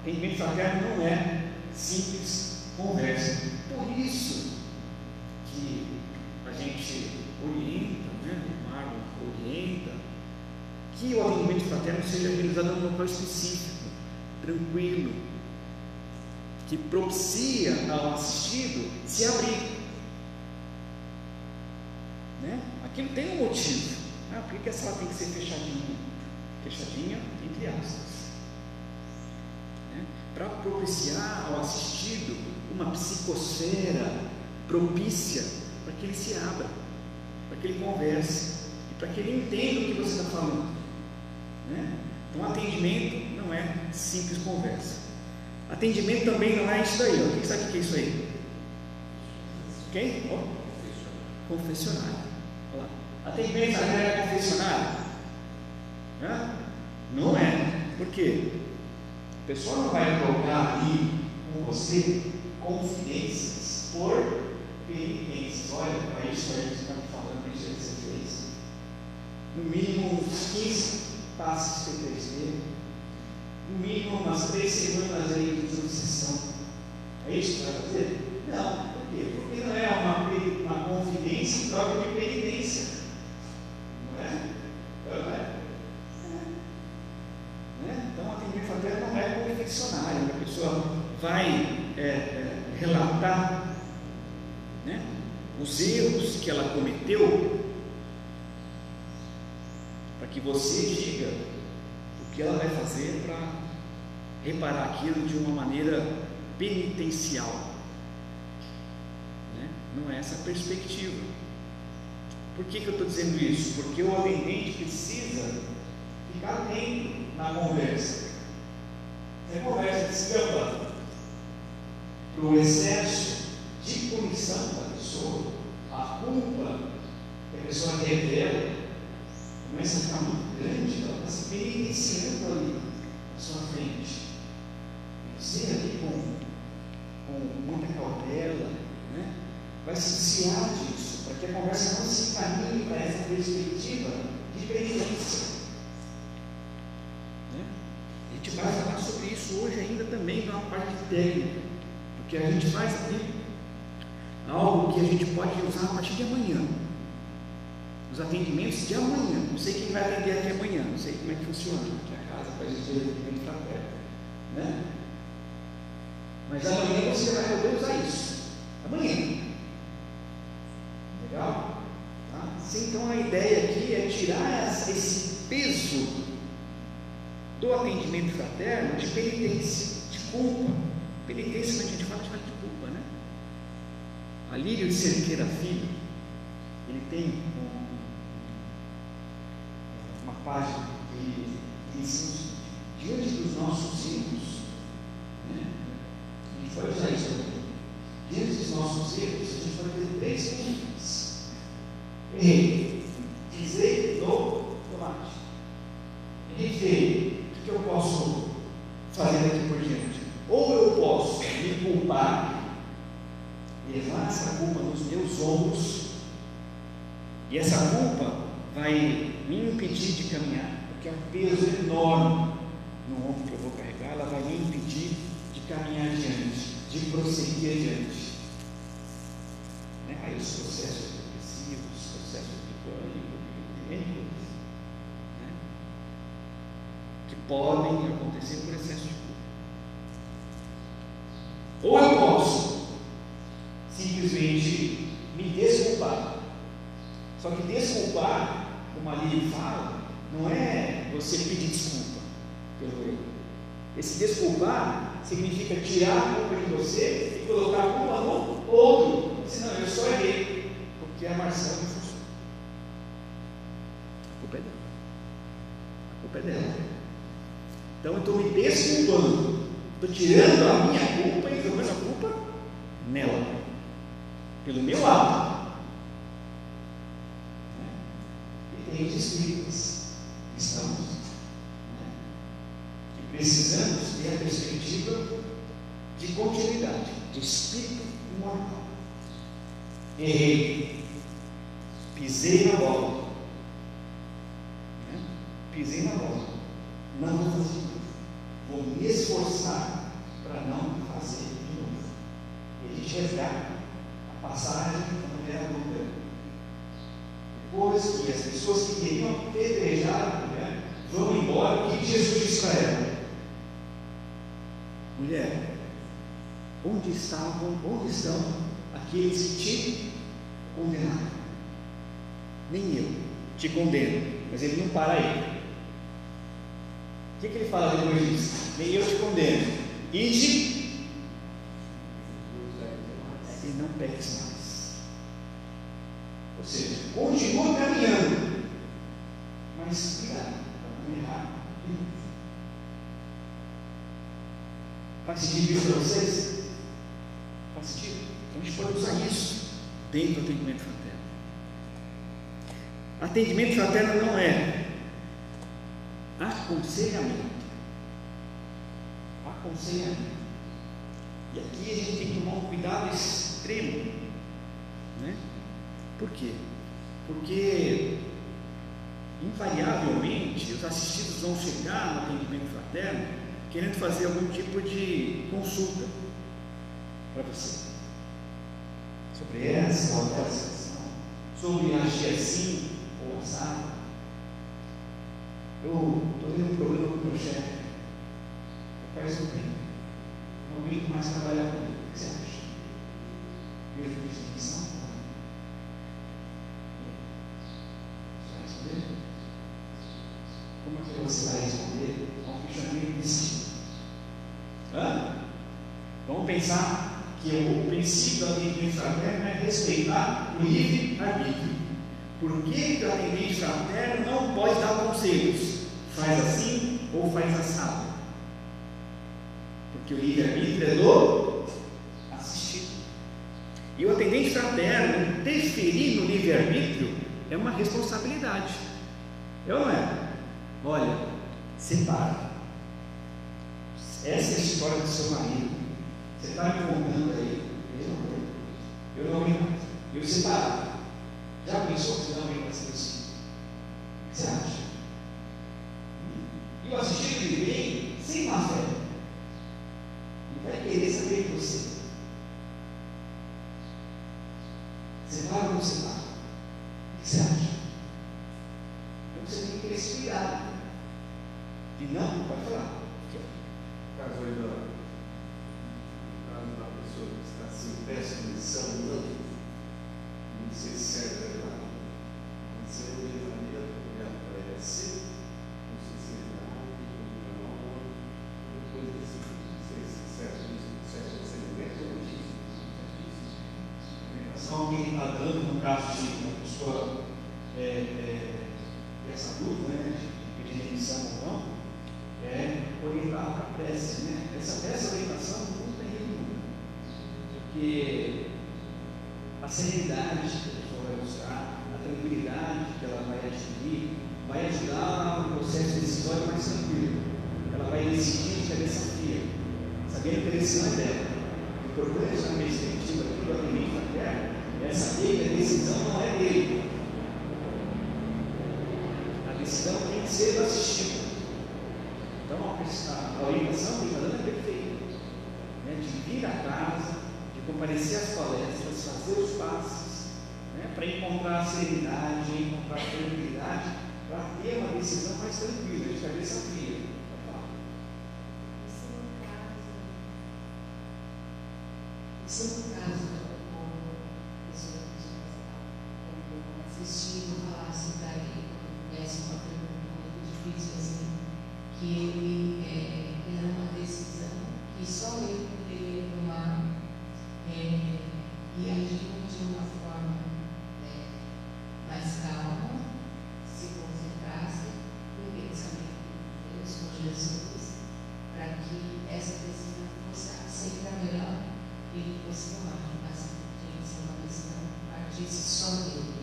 Atendimento fraterno não é simples conversa. Por isso que a gente orienta, o Marlon orienta, que o atendimento fraterno seja realizado num local específico, tranquilo, que propicia ao assistido se abrir. né? Aquilo tem um motivo. Por que a sala tem que ser fechadinha? Fechadinha entre aspas, né? Para propiciar ao assistido uma psicosfera propícia para que ele se abra, para que ele converse e para que ele entenda o que você está falando, né? Então, atendimento não é simples conversa. Atendimento também não é isso daí. O que sabe o que é isso aí? Quem? Confessionário. Olha lá. Atendimento não é confessionário? Não é. Por quê? A pessoa não vai trocar ali com você confidências por penitências. Olha, é isso aí que você está me falando, isso aí que você fez. No mínimo uns 15 passos P3P, no mínimo umas 3 semanas aí de obsessão. É isso que você vai fazer? Não. Por quê? Porque não é uma confidência em troca de penitência. Não é? Então, atendimento fraterno não é confessionário, a pessoa vai relatar, né, os erros que ela cometeu, para que você diga o que ela vai fazer para reparar aquilo de uma maneira penitencial, né? Não é essa a perspectiva. Por que eu estou dizendo isso? Porque o atendente precisa ficar atento na conversa. Se a conversa descamba para o excesso de punição da pessoa, a culpa que a pessoa revela começa a ficar muito grande, ela está se penitenciando ali à sua frente. Você ali com muita cautela, né, vai se desviar disso, para que a conversa não se encaminhe para essa perspectiva de penitência. A gente vai falar sobre isso hoje ainda também na parte técnica, porque a gente faz aqui algo que a gente pode usar a partir de amanhã, os atendimentos de amanhã. Não sei quem vai atender aqui amanhã, não sei como é que funciona aqui a casa para existir atendimento fraterno, né? Mas amanhã você vai poder usar isso, amanhã. Legal? Tá? Então a ideia aqui é tirar esse peso do atendimento fraterno de penitência, de culpa. Penitência, quando a gente fala de culpa, né? Alírio de Cerqueira Filho, ele tem uma página que diz: diante dos nossos erros, né? A gente pode usar isso também. Diante dos nossos erros, a gente pode ter 3 condutas. Errei, pisei no tomate. Errei. O que eu posso fazer daqui por diante? Ou eu posso me culpar, levar essa culpa nos meus ombros, e essa culpa vai me impedir de caminhar, porque é um peso enorme no ombro que eu vou carregar, ela vai me impedir de caminhar adiante, de prosseguir adiante, né? Aí os processos depressivos, os processos de pânico, né, que podem acontecer por excesso de culpa. Ou eu posso simplesmente me desculpar. Só que desculpar, como ali fala, não é você pedir desculpa pelo erro. Esse desculpar significa tirar a culpa de você e colocar a culpa no outro. Senão eu só errei, porque a Marcela me forçou. A culpa é dela. A culpa é dela. Então eu estou me desculpando. Estou tirando a minha culpa e jogando a culpa nela, pelo meu ato. E tem os espíritas cristãos, né, que precisamos ter a perspectiva de continuidade, de espírito imortal. Errei, pisei na bola, né? Pisei na bola, não vou fazer de novo, vou me esforçar para não fazer de novo. E a gente resgata a passagem da mulher adulta. Depois que as pessoas que queriam apedrejar a mulher vão embora, o que Jesus disse para ela? Mulher, onde estão aqueles que te condenaram? nem eu te condeno. Mas ele não para aí. O que ele fala depois disso? Nem eu te condeno. Ide e não peques mais. Ou seja, continua caminhando, mas cuidado para não errar. Faz sentido isso para vocês? Faz sentido? Então a gente pode usar isso dentro do atendimento fraterno. Atendimento fraterno não é aconselhamento. Aconselhamento. E aqui a gente tem que tomar um cuidado extremo, né? Por quê? Porque invariavelmente os assistidos vão chegar no atendimento fraterno querendo fazer algum tipo de consulta para você sobre essa ou aquela situação, sobre agir assim ou assado. Eu estou tendo um problema com o meu chefe, faz um tempo, não aguento mais trabalhar com ele. O que você acha? Eu disse, não. Você vai responder? Como é que você vai responder a um questionamento desse? Vamos pensar que o princípio do atendimento fraterno é respeitar o livre-arbítrio. Por que o atendente fraterno não pode dar conselhos? Faz assim ou faz assado? Porque o livre-arbítrio é do assistido. E o atendente fraterno interferir no livre-arbítrio é uma responsabilidade. É ou não é? Olha, separa. Essa é a história do seu marido. Você está me contando aí. Eu não me mais. Eu separo. Já pensou que você não vem fazer isso? O que você acha? E o assistido ele vem sem má fé. Ele vai querer saber de você. Separa ou não separa? O que você acha? Então você tem que ter esse cuidado. E não, pode falar. Caso da pessoa que está assim, péssima missão, não sei se serve lá, mas eu levaria a prece, com sinceridade, com coisa assim, não sei se serve isso, só alguém está dando, no caso de uma pessoa essa dúvida, né, de pedir remissão ou não, é orientar para a prece, né? Essa orientação não tem nenhuma, porque a serenidade que a pessoa vai buscar, a tranquilidade que ela vai adquirir, vai ajudar no processo decisório mais tranquilo. Ela vai decidir de cabeça fria, sabendo que a decisão é dela. O importante na perspectiva do atendimento fraterno é saber que a decisão não é dele. A decisão tem que ser do assistido. Então a orientação que está dando é perfeita, né? De vir à casa, de comparecer às palestras, fazer os passos, né? Para encontrar a serenidade, encontrar a tranquilidade, para ter uma decisão mais tranquila, de cabeça fria. Isso é um caso com pessoas assistindo, falar assim, daí, conhece uma pergunta muito difícil, assim, que ele era uma decisão que só ele poderia tomar e agir de uma forma mais calma, se concentrasse no pensamento de Deus, com Jesus, para que essa decisão fosse sempre a melhor que ele fosse tomar, mas tinha que ser uma decisão que partisse só dele.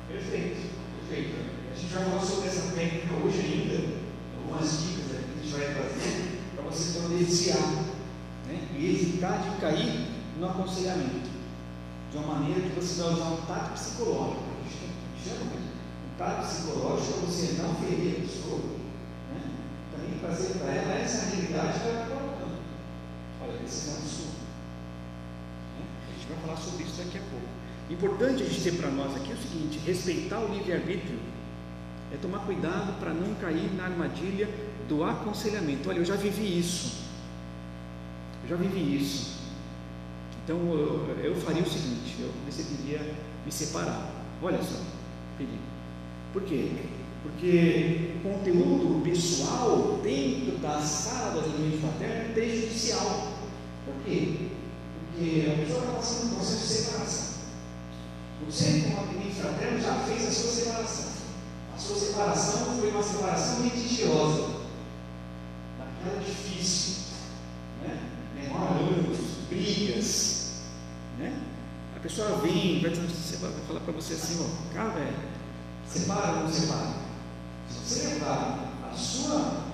Perfeito, perfeito. A gente vai falar sobre essa técnica hoje ainda, algumas dicas que a gente vai trazer para você poder desviar, né? E evitar de cair no aconselhamento, de uma maneira que você vai usar um tato psicológico, a gente chama um tato psicológico para você não ferir a pessoa, né? Também trazer para ela essa realidade que ela está colocando. Olha, a decisão é sua, né? A gente vai falar sobre isso daqui a pouco. Importante a gente ter para nós aqui o seguinte: respeitar o livre-arbítrio é tomar cuidado para não cair na armadilha do aconselhamento. Olha, eu já vivi isso. Então eu faria o seguinte: eu recebi queria me separar. Olha só, pedi. Por quê? Porque o conteúdo pessoal dentro da sala do atendimento fraterno é prejudicial. Por quê? Porque a pessoa está passando por um processo de separação. Você, como atendimento fraterno, já fez a sua separação. A sua separação foi uma separação litigiosa, daquela difícil, né? Memórias, brigas, né? A pessoa vem, vai falar para você assim, ó, cara, velho, separa ou não separa? Se você levar a sua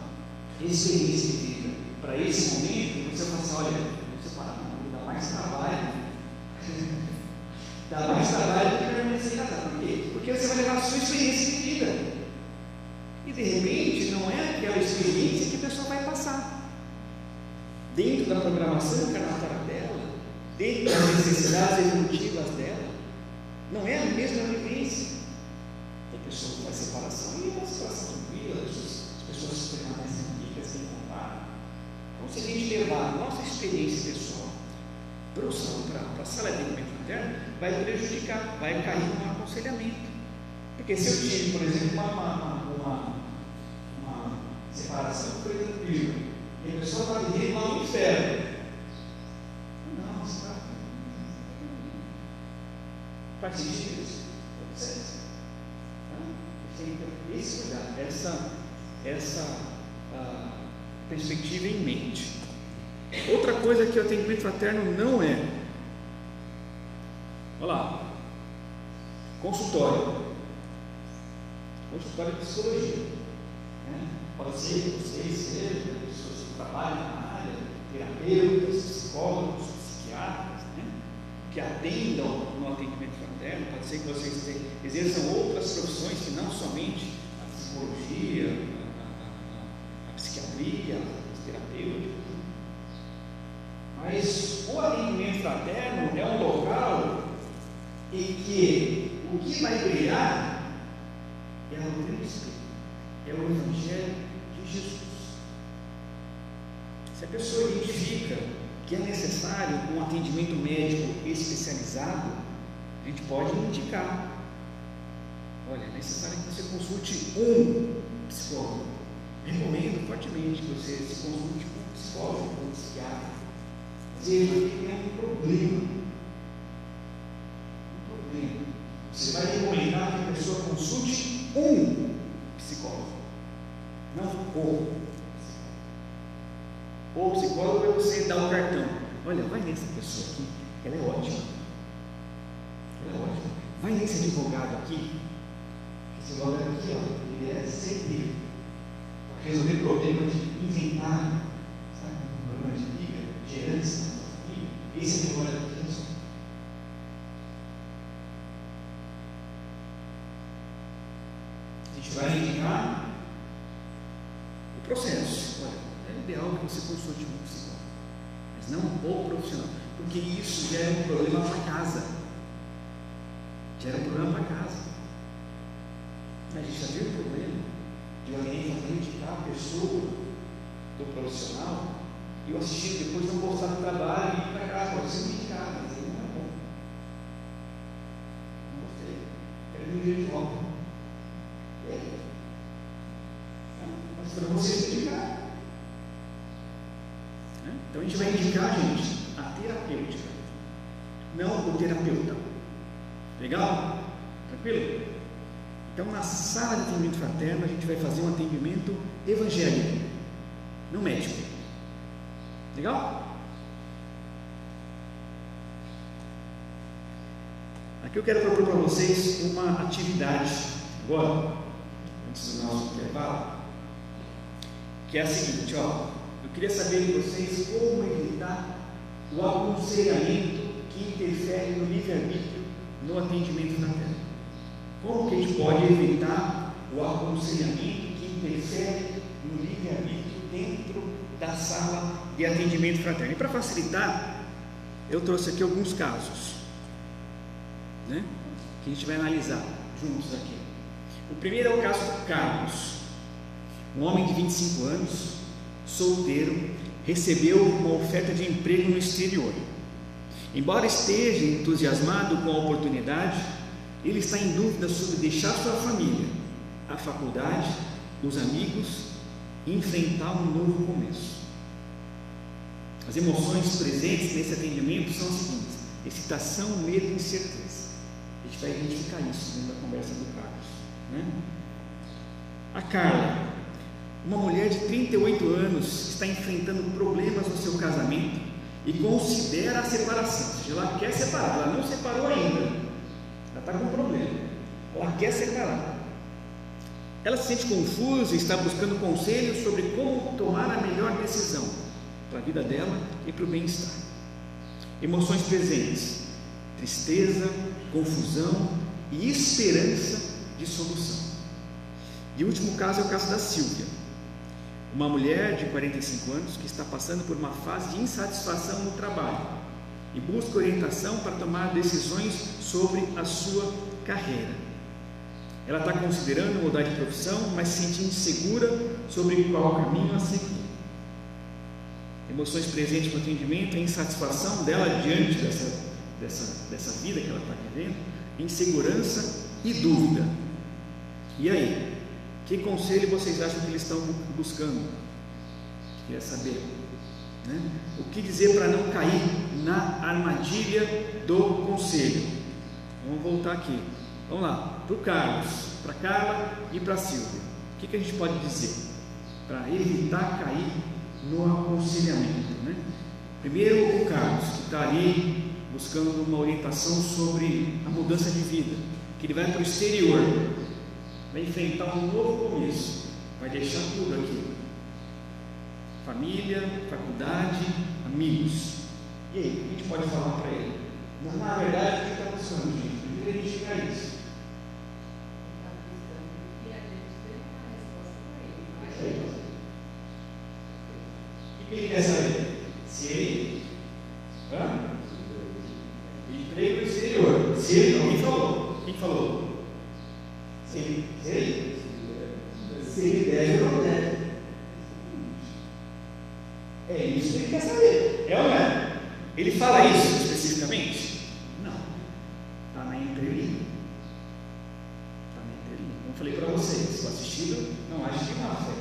experiência de vida para esse momento, você vai falar assim, olha, vou separar, não, dá mais trabalho. Dá mais trabalho do que permanecer casado. Por quê? Porque você vai levar a sua experiência de vida. E de repente não é aquela experiência que a pessoa vai passar. Dentro da programação encarnatória dela, dentro das necessidades evolutivas dela, não é a mesma vivência. Tem pessoas que fazem separação e é uma separação tranquila, as pessoas permanecem ricas, sem contar. Então, se a gente levar a nossa experiência pessoal para a sala de atendimento fraterno, vai prejudicar, vai cair no aconselhamento. Porque se eu tive, por exemplo, uma separação que foi tranquila, e a pessoa está vivendo lá no inferno, não, você está faz sentido isso? Tem esse cuidado, essa perspectiva em mente. Outra coisa que o atendimento fraterno não é, olha lá, consultório de psicologia, né? Pode ser que vocês sejam pessoas que trabalham na área, terapeutas, psicólogos, psiquiatras, né? Que atendam no atendimento fraterno. Pode ser que vocês exerçam outras profissões que não somente a psicologia, a psiquiatria, os terapeutas. Mas o atendimento fraterno é um local em que o que vai brilhar é a doutrina do Espírito, é o Evangelho de Jesus. Se a pessoa identifica que é necessário um atendimento médico especializado, a gente pode indicar. Olha, é necessário que você consulte um psicólogo. Recomendo fortemente que você se consulte com um psicólogo, com um psiquiatra. Seja que tem um problema. Você vai recomendar que a pessoa consulte um psicólogo, não o psicólogo. O psicólogo é você dar o cartão. Olha, vai nessa pessoa aqui, ela é ótima. Vai nesse advogado aqui. Esse advogado aqui, ó, ele é certeiro para resolver problemas de inventário, sabe? Problemas de briga, de herança. Esse advogado aqui é só. A gente vai indicar o processo. Olha, é ideal que você consulte um psicólogo, mas não o profissional, porque isso gera um problema para casa. Gera um problema para casa. A gente já viu o problema de alguém indicar a pessoa do profissional e eu assisti depois não gostar do trabalho e ir para casa. Pode ser muito caro, mas ele não é bom. Não gostei. Quero ir de volta. Mas para você indicar. Então a gente vai indicar, gente, a terapêutica, não o terapeuta. Legal? Tranquilo? Então na sala de atendimento fraterno a gente vai fazer um atendimento evangélico, não médico. Legal? Aqui eu quero propor para vocês uma atividade agora, antes do nosso intervalo, que é a seguinte, ó. Eu queria saber de vocês como evitar o aconselhamento que interfere no livre-arbítrio no atendimento fraterno. Como que a gente pode evitar o aconselhamento que interfere no livre-arbítrio dentro da sala de atendimento fraterno? E para facilitar, eu trouxe aqui alguns casos, né, que a gente vai analisar juntos aqui. O primeiro é o caso do Carlos, um homem de 25 anos, solteiro, recebeu uma oferta de emprego no exterior Embora esteja entusiasmado com a oportunidade, ele está em dúvida sobre deixar sua família, a faculdade, os amigos e enfrentar um novo começo. As emoções presentes nesse atendimento são as seguintes: excitação, medo e incerteza. A gente vai identificar isso dentro da conversa do Carlos, né? A Carla, uma mulher de 38 anos, está enfrentando problemas no seu casamento e considera a separação, ou seja, ela quer separar, ela não separou ainda, ela está com um problema, ela quer separar. Ela se sente confusa e está buscando conselhos sobre como tomar a melhor decisão para a vida dela e para o bem-estar. Emoções presentes: tristeza, confusão e esperança de solução. E o último caso é o caso da Silvia, uma mulher de 45 anos que está passando por uma fase de insatisfação no trabalho e busca orientação para tomar decisões sobre a sua carreira. Ela está considerando mudar de profissão, mas se sente insegura sobre qual caminho a seguir. Emoções presentes no atendimento: a insatisfação dela diante dessa vida que ela está vivendo, insegurança e dúvida. E aí? Que conselho vocês acham que eles estão buscando? Queria saber, né? O que dizer para não cair na armadilha do conselho? Vamos voltar aqui. Vamos lá, para o Carlos, para a Carla e para a Silvia. O que a gente pode dizer para evitar cair no aconselhamento, né? Primeiro, o Carlos, que está ali buscando uma orientação sobre a mudança de vida, que ele vai para o exterior, vai enfrentar um novo começo, vai deixar tudo aqui: família, faculdade, amigos. E aí, o que a gente pode falar para ele? Na verdade, o que está buscando, gente? Primeiro a gente chegar a isso. O que ele quer saber? Se ele emprego no exterior. Se ele não, quem falou? Quem falou? Se ele deve ou não deve. É isso que ele quer saber. É ou não é? Ele fala isso especificamente? Não. Está na entrelinha. Como falei para vocês, o assistido não acha de má fé,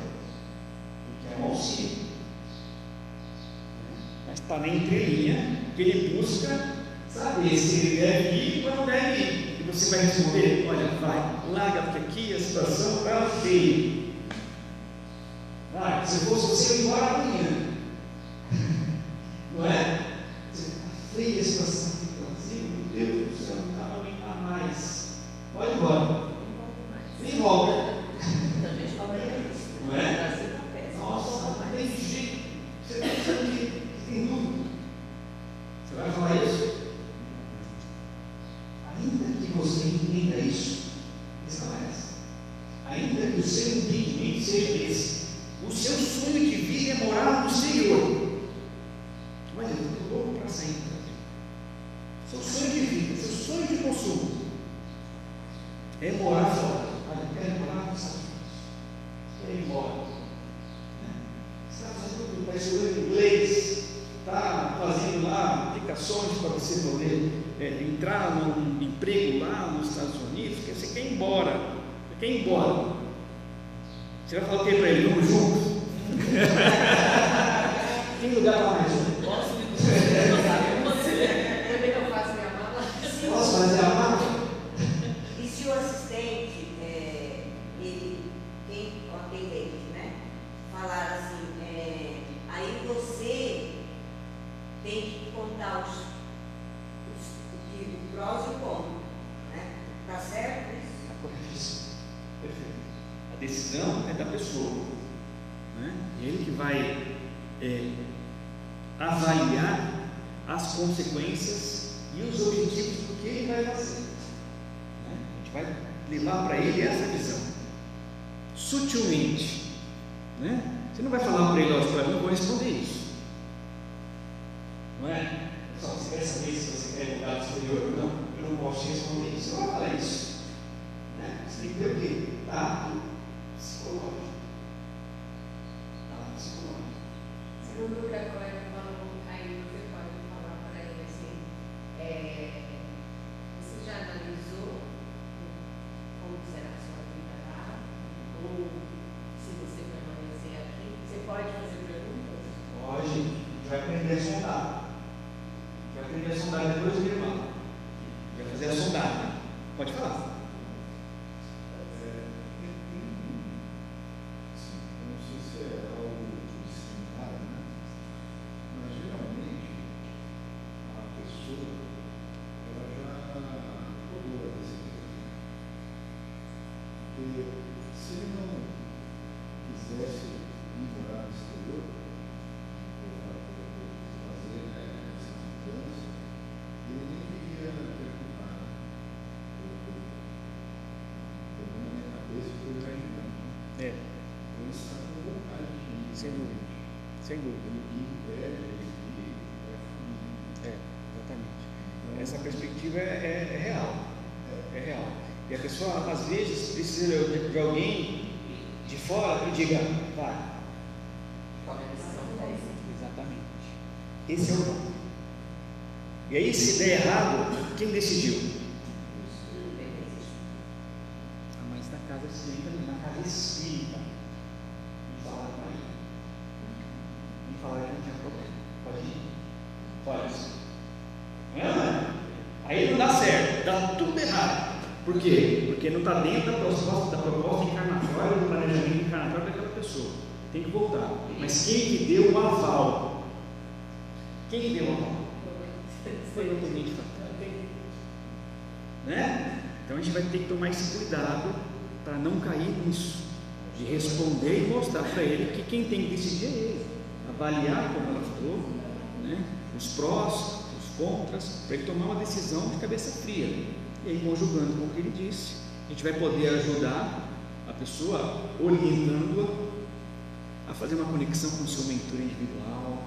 porque é um auxílio. Mas está na entrelinha que ele busca saber se ele deve ir ou não deve ir. E você vai responder: olha, vai, larga, porque aqui a situação está feia. Se fosse você, eu ia embora amanhã. Não é? Você está feia a situação aqui no Brasil, meu Deus do céu, não dá para aguentar mais. Pode ir embora. Nem volta. Não é? Nossa, não tem jeito. Você está pensando que tem dúvida. Você vai falar isso? Ainda que você entenda isso, ainda que o seu entendimento seja esse, o seu sonho de vida é morar no exterior. Mas eu estou louco para sair do Brasil. Seu sonho de vida, seu sonho de consumo é morar fora. Olha, eu quero morar nos Estados Unidos. Quero ir embora. Você está fazendo tudo, está estudando inglês, está fazendo lá aplicações para você poder entrar num emprego lá nos Estados Unidos, porque você quer ir embora. Você quer ir embora. Você vai falar o que para ele? Vamos juntos? Tem lugar para mais um? Posso fazer a mala? E se o assistente, o atendente, né, falar assim, aí você tem que contar o prós e o contra, né? Tá certo isso? Está corretíssimo. Perfeito. A decisão é da pessoa, né? Ele que vai avaliar as consequências e os objetivos do que ele vai fazer, né? A gente vai levar para ele essa visão sutilmente, né? Você não vai falar para ele: olha, eu não vou responder isso, não é? Pessoal, você quer saber se você quer mudar do exterior? Não, eu não posso te responder isso. Você não vai falar isso, né? Você tem que ter o quê? Tá? Psicológico. Segundo o que a colega falou, aí você pode falar para ele assim: Pode falar. Não sei se é algo similar, né? Mas geralmente a pessoa ela já rodou a decisão. Porque se ele não quisesse ir morar no exterior, fazer essa mudança, ele nem queria preocupar. Na minha cabeça foi imaginando. É, Então ele está com vontade de ir. sem dúvida. Sem dúvida. Ele impede, ele Exatamente. Essa perspectiva é real. É real. E a pessoa, às vezes, precisa de alguém de fora que diga, vai. Exatamente. Esse é o ponto. E aí, se der errado, quem decidiu? Mas na casa espírita, na casa espírita, me falaram para ele. Me falaram que não tinha problema. Pode ir? Pode. Aí não dá certo, dá tudo errado. Por quê? Porque não está dentro da proposta encarnatória, do planejamento encarnatório daquela pessoa. Tem que voltar. Mas quem que deu o aval? Quem que deu o aval? Foi o tenente fatal. Né? Então a gente vai ter que tomar esse cuidado para não cair nisso, de responder e mostrar para ele que quem tem que decidir é ele, avaliar como ela falou, né? Os prós, os contras, para ele tomar uma decisão de cabeça fria. E aí, conjugando com o que ele disse, a gente vai poder ajudar a pessoa, orientando-a a fazer uma conexão com o seu mentor individual,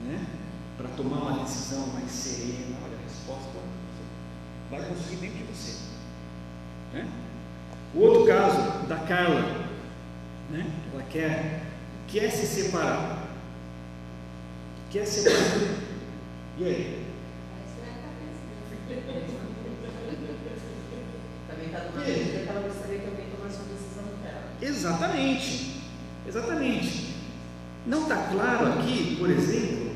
né? Para tomar uma decisão mais serena. Olha, a resposta vai conseguir dentro de você, né? O outro caso da Carla, né? Ela quer se separar, E aí? Também está numa medida que ela gostaria que alguém tomasse uma decisão dela. Exatamente. Não está claro aqui, por exemplo,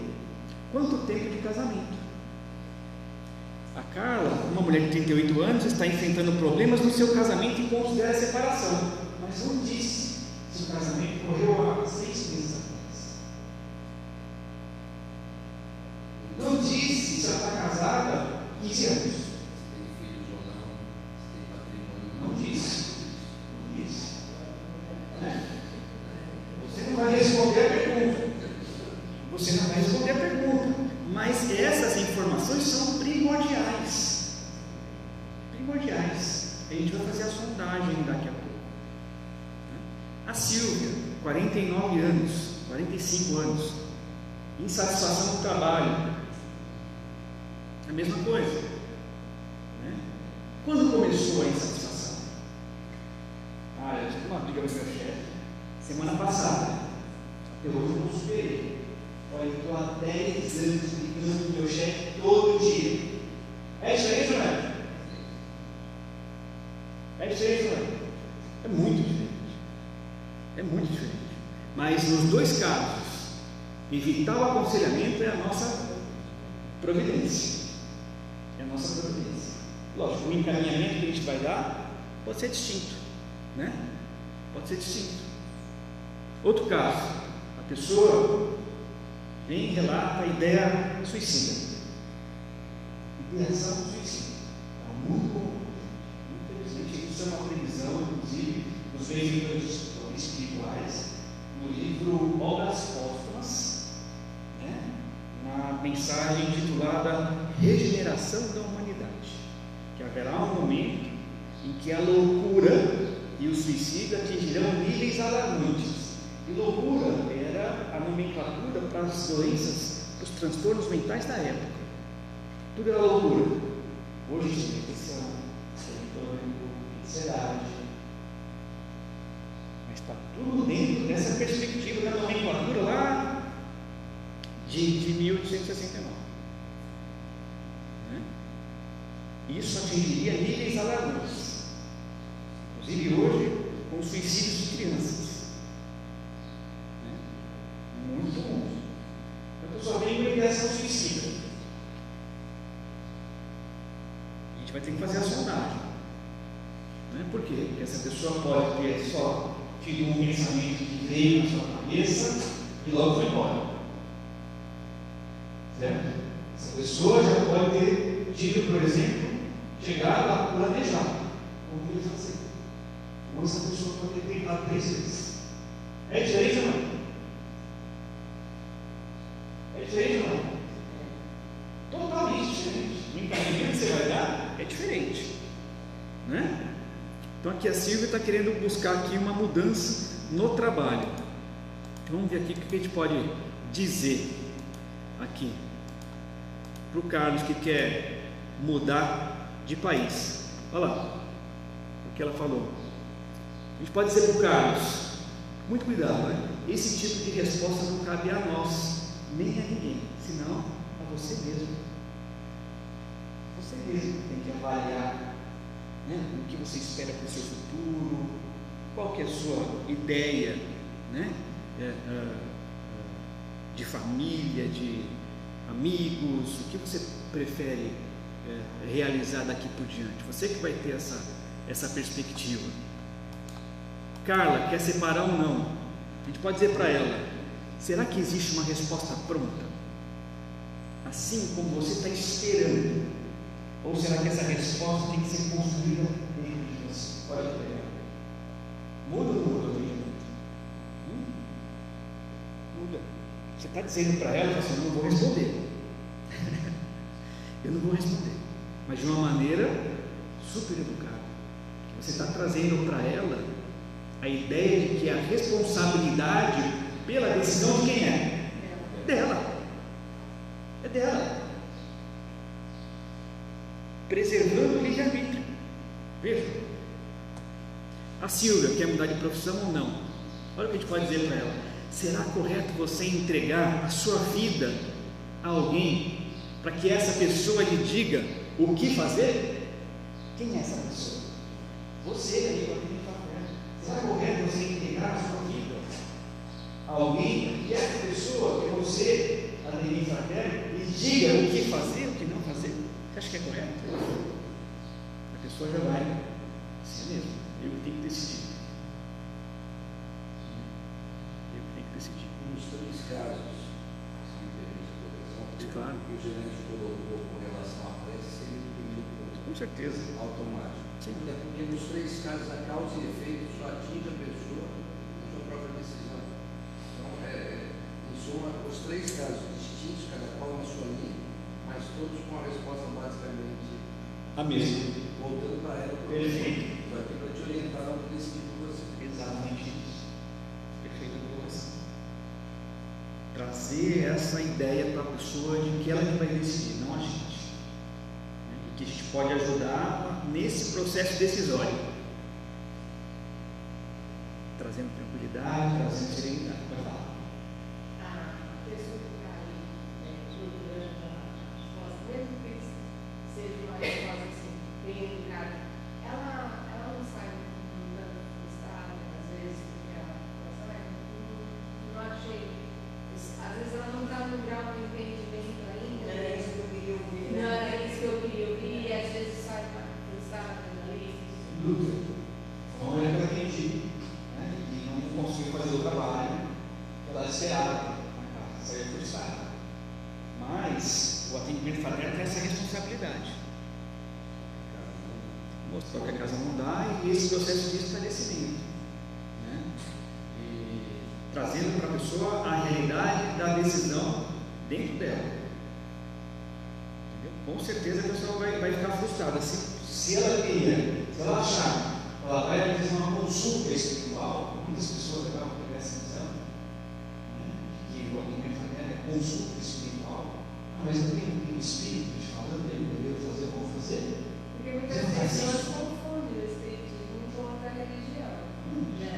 quanto tempo de casamento. A Carla, uma mulher de 38 anos, está enfrentando problemas no seu casamento e considera a separação, mas não disse se o casamento correu há 6 meses atrás. Não disse se ela está casada há 15 anos. Não disse. Você não vai responder a pergunta. Mas essas informações são primordiais. A gente vai fazer a sondagem daqui a pouco. A Silvia, 49 anos, 45 anos, insatisfação no trabalho. A mesma coisa, né? Quando começou a insatisfação? Eu tive uma briga com meu chefe semana passada. Até hoje eu não superei. Olha, eu estou há 10 anos brigando com meu chefe todo dia. É isso aí, Fernando? É muito diferente. Mas nos dois casos, evitar o aconselhamento é a nossa providência. Lógico, o encaminhamento que a gente vai dar pode ser distinto, né? Outro caso, a pessoa vem e relata a ideia suicida. Ideação suicida. É muito comum. Infelizmente, isso é uma previsão, inclusive, dos benfeitores espirituais, no livro Obras Póstumas, né? Na mensagem intitulada Regeneração da Humanidade, que haverá um momento em que a loucura e o suicídio atingirão níveis alarmantes. E loucura era a nomenclatura para as doenças, para os transtornos mentais da época. Tudo era loucura. Hoje tem depressão, pânico, ansiedade. Mas está tudo dentro dessa perspectiva da nomenclatura lá de 1869. Né? Isso atingiria níveis alarmantes. Inclusive hoje, com suicídios de crianças. Muito comum. A pessoa vem com ideação suicida. A gente vai ter que fazer a sondagem. Não é por quê? Porque essa pessoa pode ter só tido um pensamento que veio na sua cabeça e logo foi embora. Certo? Essa pessoa já pode ter tido, por exemplo, chegado a planejar como ele fazer. Ou essa pessoa pode ter tentado 3 vezes. É diferente ou não? É diferente ou não? Totalmente diferente. O encaminhamento que você vai dar é diferente, né? Então aqui a Silvia está querendo buscar aqui uma mudança no trabalho. Vamos ver aqui o que a gente pode dizer aqui para o Carlos que quer mudar de país. Olha lá o que ela falou. A gente pode dizer para o Carlos: muito cuidado, né? Esse tipo de resposta não cabe a nós, nem a ninguém, senão a você mesmo. Você mesmo tem que avaliar, né, o que você espera para o seu futuro, qual que é a sua ideia, né, de família, de amigos, o que você prefere realizar daqui por diante. Você que vai ter essa perspectiva. Carla, quer separar ou não? A gente pode dizer para ela: será que existe uma resposta pronta? Assim como você está esperando? Ou será que essa resposta tem que ser construída dentro de você? Olha que legal. Muda ou não muda? Muda. Você está dizendo para ela assim: eu não vou responder. Eu não vou responder. Mas de uma maneira super educada. Você está trazendo para ela a ideia de que a responsabilidade pela decisão de quem é? Dela. É dela. Preservando o livre-arbítrio. Veja. A Silvia quer mudar de profissão ou não? Olha o que a gente pode dizer para ela: será correto você entregar a sua vida a alguém para que essa pessoa lhe diga o que fazer? Quem é essa pessoa? Você aí, para quem está perto. Será correto você entregar a sua vida a alguém e essa pessoa, que é você, Adeline Fraterno, lhe diga o que fazer, o que não fazer? Você acha que é correto? A pessoa já vai assim mesmo. Eu tenho que decidir. Eu tenho que decidir. Nos 3 casos, Claro. que o gerente colocou com relação à prece, seria o primeiro ponto. Com certeza. Automático. Sim. Até porque nos 3 casos a causa e efeito só atinge a pessoa na sua própria decisão. Então, em suma, os 3 casos distintos, cada qual na sua linha, mas todos com a resposta basicamente A mesma. voltando para ela. Perfeito. Estou aqui para te orientar no decidir por você. Exatamente isso. Perfeita colocação. Trazer essa ideia para a pessoa de que ela que vai decidir, não a gente. E que a gente pode ajudar nesse processo decisório. Trazendo tranquilidade, trazendo serenidade. Vai falar. A pessoa que está aí procurando a resposta, mesmo que seja uma resposta assim, bem educada, ela não sai andando frustrada, às vezes, porque ela fala assim: não achei. Às vezes ela não está no grau de entendimento ainda. Não era isso que eu queria ouvir. Não era isso que eu queria ouvir, e às vezes sai frustrada ali. Dúvida. Uma mulher que ela entendi, né? E não conseguiu fazer o trabalho que ela esperava na casa, saiu frustrada. Mas o atendimento fraterno tem essa responsabilidade. Mostrar que a casa não dá e esse processo de esclarecimento, né? E trazendo para a pessoa a realidade da decisão dentro dela. Entendeu? Com certeza a pessoa vai ficar frustrada. Se ela queria, se ela achar, ela vai fazer uma consulta espiritual. Muitas pessoas acabam por essa visão, né? Que o atendimento fraterno é consulta espiritual. Mas eu tenho um espírito te falando, ele deveria fazer, eu vou fazer. Porque muitas pessoas confundem o espiritismo com outra religião. Né?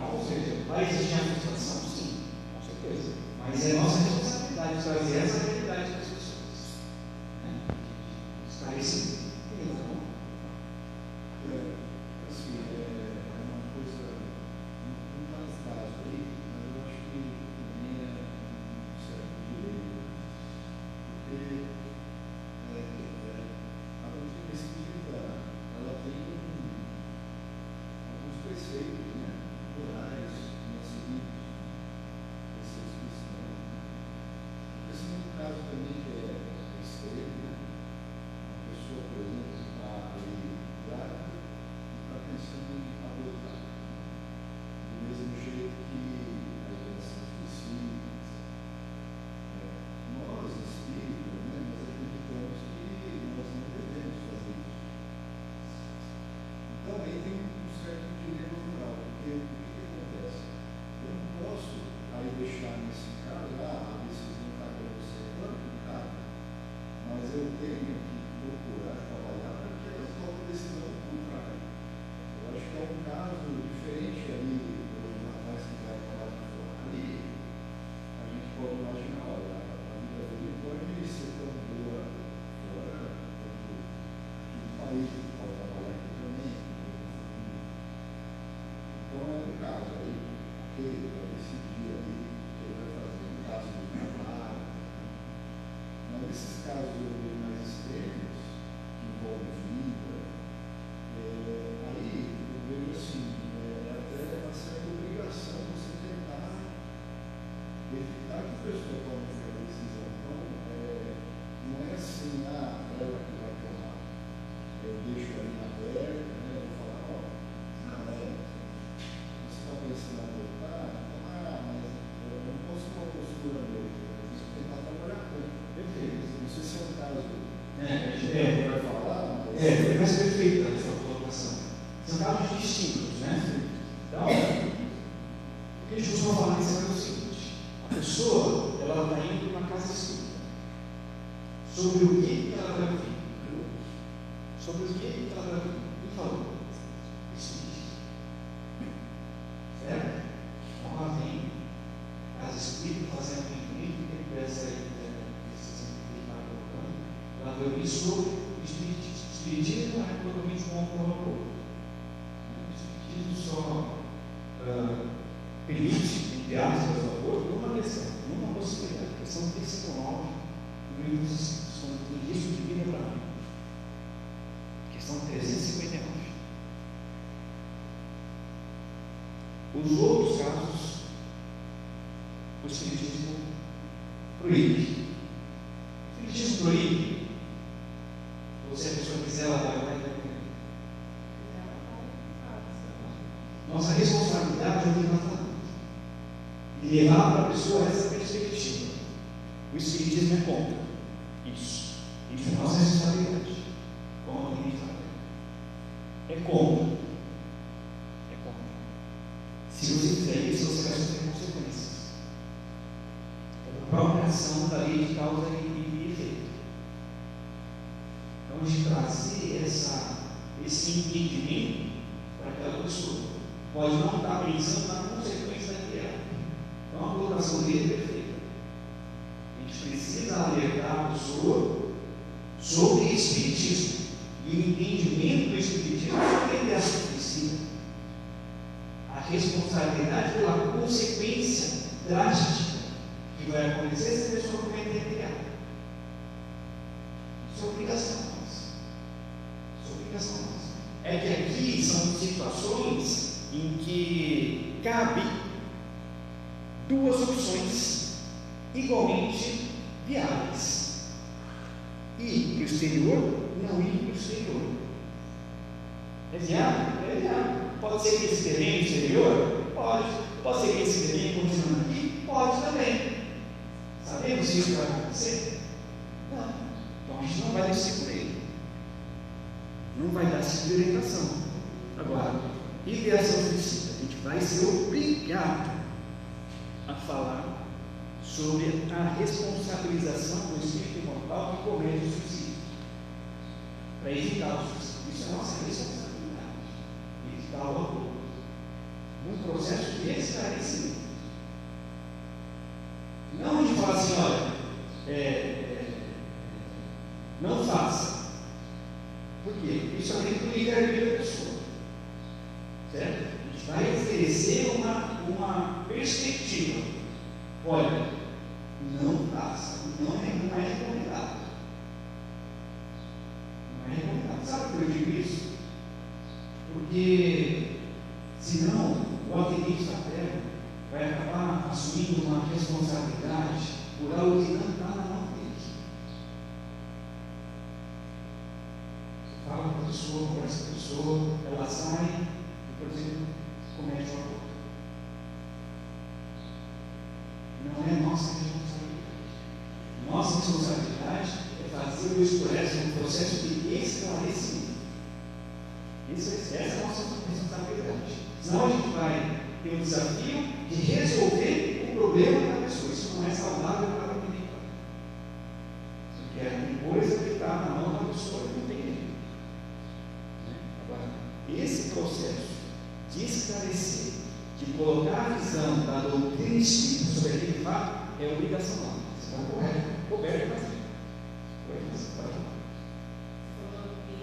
Ou seja, vai existir a frustração? Sim, com certeza. Mas é nossa responsabilidade trazer essa realidade para as pessoas. Né? Esclarecer. Assim, é uma coisa, não está nesse caso aí, mas eu acho que também é um certo direito. Porque aí pode trabalhar aqui também. Então é um caso aí, porque para decidir aí o que ele vai fazer no caso do trabalho. Mas nesses casos mais extremos, que envolvem vida, aí eu vejo assim, até uma certa obrigação você tentar evitar que a pessoa tome aquela decisão. Então, não é assim, ela que vai tomar. Eu deixo ali na aberta, né? Eu vou falar, você está pensando em voltar? Então, mas eu não posso ter uma postura mesmo. Eu preciso tentar trabalhar com ele. Perfeito. Não sei se é um caso. Vai falar? Mas perfeita a sua colocação. São casos distintos, né? Então, o que a gente costuma falar nesse caso é o seguinte: a pessoa, ela está indo numa casa escura. Sobre o que ela vai ouvir? Sobre o que ela vai ouvir? Quem falou? Espírito. Certo? Então ela vem, casa espírita, fazendo um livro, que essa aí, esse exemplo que ele está colocando, ela vai ouvir sobre o espiritismo. O espiritismo não é totalmente como colocou. O espiritismo só permite, entre aspas, o aborto numa questão, numa possibilidade, questão 359 do livro dos Espíritos, quando tem risco de vida para mim. Questão 359. Os outros casos, o Espiritismo proíbe. O Espiritismo proíbe. Ou se a pessoa quiser, ela vai. Nossa responsabilidade é o tratamento. E levar para a pessoa essa perspectiva. O Espiritismo é contra isso. Isso é nossa responsabilidade. Como alguém fala. É contra. É contra. Se você fizer isso, você vai sofrer consequências. É a própria ação da lei de causa e efeito. Então, de trazer esse entendimento para aquela pessoa. Pode não estar pensando na consequência daquela. Então, a colocação dele é perfeita. A gente precisa alertar a pessoa sobre o Espiritismo e o entendimento do Espiritismo sobre a ideia suicida. A responsabilidade pela consequência drástica que vai acontecer se a pessoa cometer pecado. Isso é obrigação nossa. Isso é obrigação nossa. É que aqui são situações em que cabe duas opções igualmente viáveis: ir para o exterior, não ir para o exterior. É viável? É viável. Pode ser que esse terreno exterior? Pode. Pode ser que esse terreno continuando aqui? Pode também. Sabemos se isso vai acontecer? Não. Então a gente não vai decidir por ele. Não vai dar essa orientação. Agora, ideação suicida, a gente vai ser obrigado a falar sobre a responsabilização do espírito imortal que comete o suicídio, para evitar o suicídio. Isso é nossa responsabilidade, evitar o aborto, num processo de esclarecimento. Não de falar assim, olha, não faça. Por quê? Isso é dentro do livre-arbítrio da pessoa. Certo? A gente vai oferecer uma perspectiva. Olha, não faça, não é recomendado. Não é recomendado. Sabe por que eu digo isso? Porque senão o atendente da terra vai acabar assumindo uma responsabilidade por algo que não está na mão dele. Você fala com a pessoa, conversa com a pessoa, ela sai e, por exemplo, comete o aborto. Não é nossa responsabilidade. Nossa responsabilidade é fazer o esclarecimento, um processo de esclarecimento. Essa é a nossa responsabilidade. Senão a gente vai ter um desafio de resolver o problema da pessoa. Isso não é saudável para ninguém. Porque é coisa que está na mão da pessoa, não tem jeito. Agora, esse processo de esclarecer, de colocar a visão da doutrina espírita sobre aquele fato, é obrigação nossa. Você está correto? Coberto, mas pode fazer. Falando que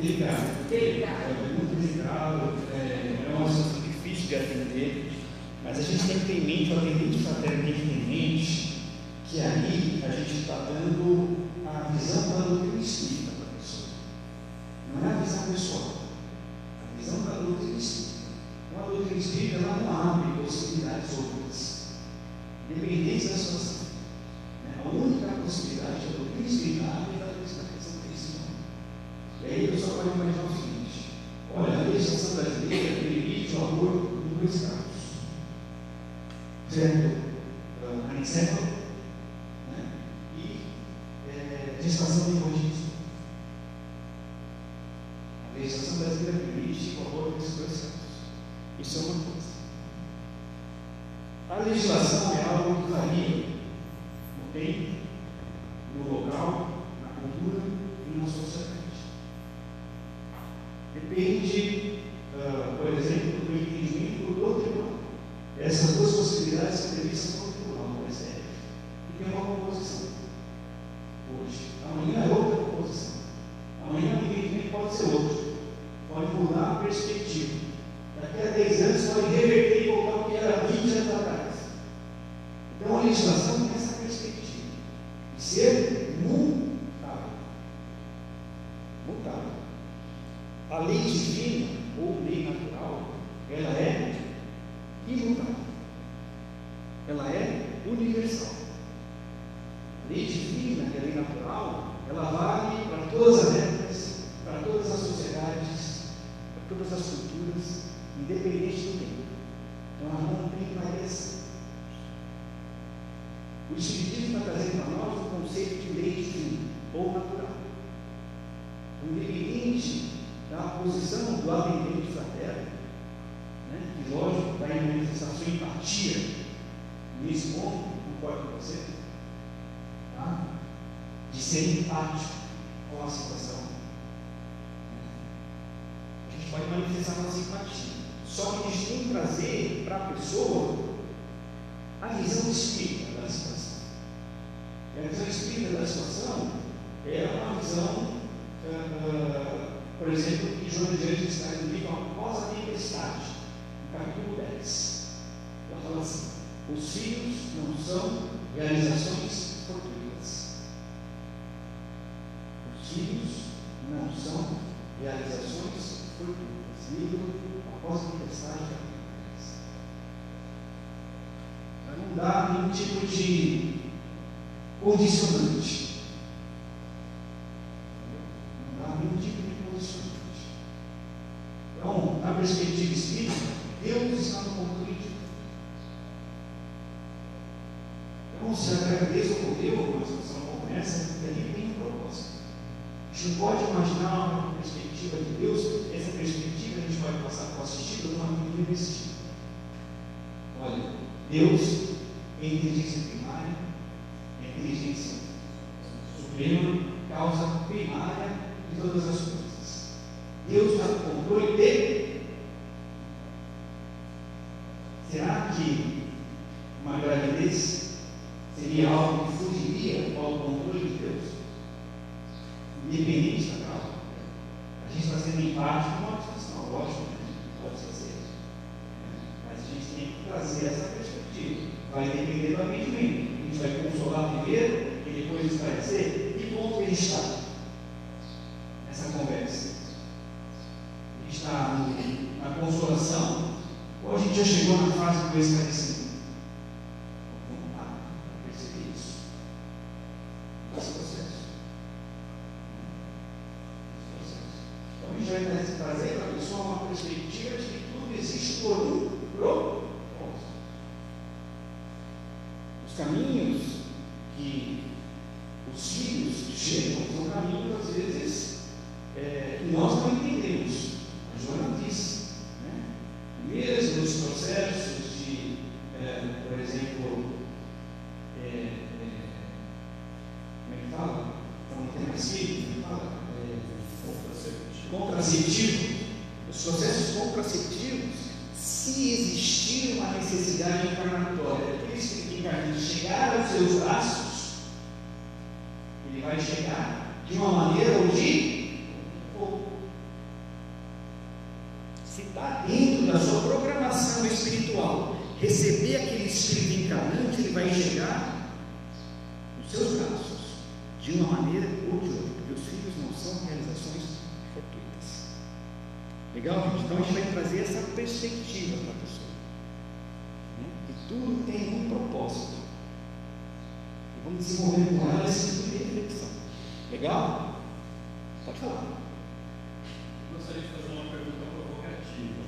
delicado. É muito delicado, é um assunto difícil de atender, mas a gente tem que ter em mente, o atendente fraterno tem que ter em mente que aí a gente está dando a visão da doutrina espírita para a pessoa. Não é a visão pessoal, a visão da doutrina espírita. Então a doutrina espírita ela não abre possibilidades outras, independente da situação. A única possibilidade que a doutrina espírita abre é a questão cristã. E aí a pessoa pode imaginar o seguinte: olha, a legislação brasileira permite o aborto em 2 casos. Certo? Anencefalo, né? E gestação de rodízio. A legislação brasileira permite o aborto nesses 2 casos. Isso é uma coisa. A legislação é algo que varia no tempo, no local, na cultura e na sociedade. Depende, por exemplo, do entendimento do tribunal. Essas 2 possibilidades são previstas no tribunal, no STF. E tem uma composição. Hoje. Amanhã é outra composição. Amanhã o entendimento pode ser outro. Pode mudar a perspectiva. Daqui a 10 anos pode reverter e voltar ao que era 20 anos atrás. Então a legislação tem essa perspectiva de ser mutável. Mutável. A lei divina ou lei natural, ela é imutável. Ela é universal. A lei divina, que é a lei natural, ela vale para todas as épocas, para todas as sociedades, para todas as culturas, independente do tempo. Então ela não tem variação. O Espiritismo está trazendo para nós o conceito de lei divina ou natural. Independente da posição do atendente fraterno, né, que lógico vai manifestar sua empatia nesse ponto, concordo com você, tá? De ser empático com a situação. A gente pode manifestar nossa empatia, só que a gente tem que trazer para a pessoa a visão espírita da situação. E a visão espírita da situação é uma visão, por exemplo, que João de Anjos está no livro Após a Tempestade, no capítulo 10. Ela fala assim: os filhos não são realizações fortuitas. Os filhos não são realizações fortuitas. Livro Após a Tempestade, capítulo 10. Não dá nenhum tipo de condicionante. Não dá nenhum tipo de condicionante. Então, na perspectiva espírita, Deus está no controle de tudo. Então, se a Deus ocorreu uma situação como essa, porque ali tem um propósito. A gente não pode imaginar uma perspectiva de Deus, essa perspectiva a gente pode passar para o assistido de uma medida investida. Olha, Deus é inteligência primária, é inteligência suprema, causa primária de todas as coisas. Deus está no controle dele. Será que uma gravidez seria algo que fugiria ao controle de Deus? Independente da causa. A gente está sendo empático com uma discussão, lógico, né? Pode ser isso. Mas a gente tem que trazer essa perspectiva. Vai depender do atendimento. A gente vai consolar primeiro e depois esclarecer. Que ponto que a gente está nessa conversa? A gente está na consolação ou a gente já chegou na fase do esclarecimento? Vamos lá, para perceber isso. Esse processo. Então a gente vai trazer para a pessoa uma perspectiva de que tudo existe por um propósito. Os caminhos que os filhos chegam são caminhos, às vezes, que nós não entendemos. A Joana disse, né? Mesmo nos processos de, por exemplo, como é que fala? Então, tem mais filho, como é que fala? Contraceptivo. Os processos contraceptivos, se existir uma necessidade encarnatória, por isso que encarna chegar aos seus braços, ele vai chegar de uma maneira ou de outra. receber aquele espírito encarnante, ele vai chegar nos seus braços, de uma maneira ou de outra, porque os filhos não são realizações fortuitas. Legal, gente? Então a gente vai trazer essa perspectiva para a pessoa, né? Que tudo tem um propósito. E vamos desenvolver com ela esse tipo de reflexão. Legal? Pode falar. Gostaria de fazer uma pergunta provocativa.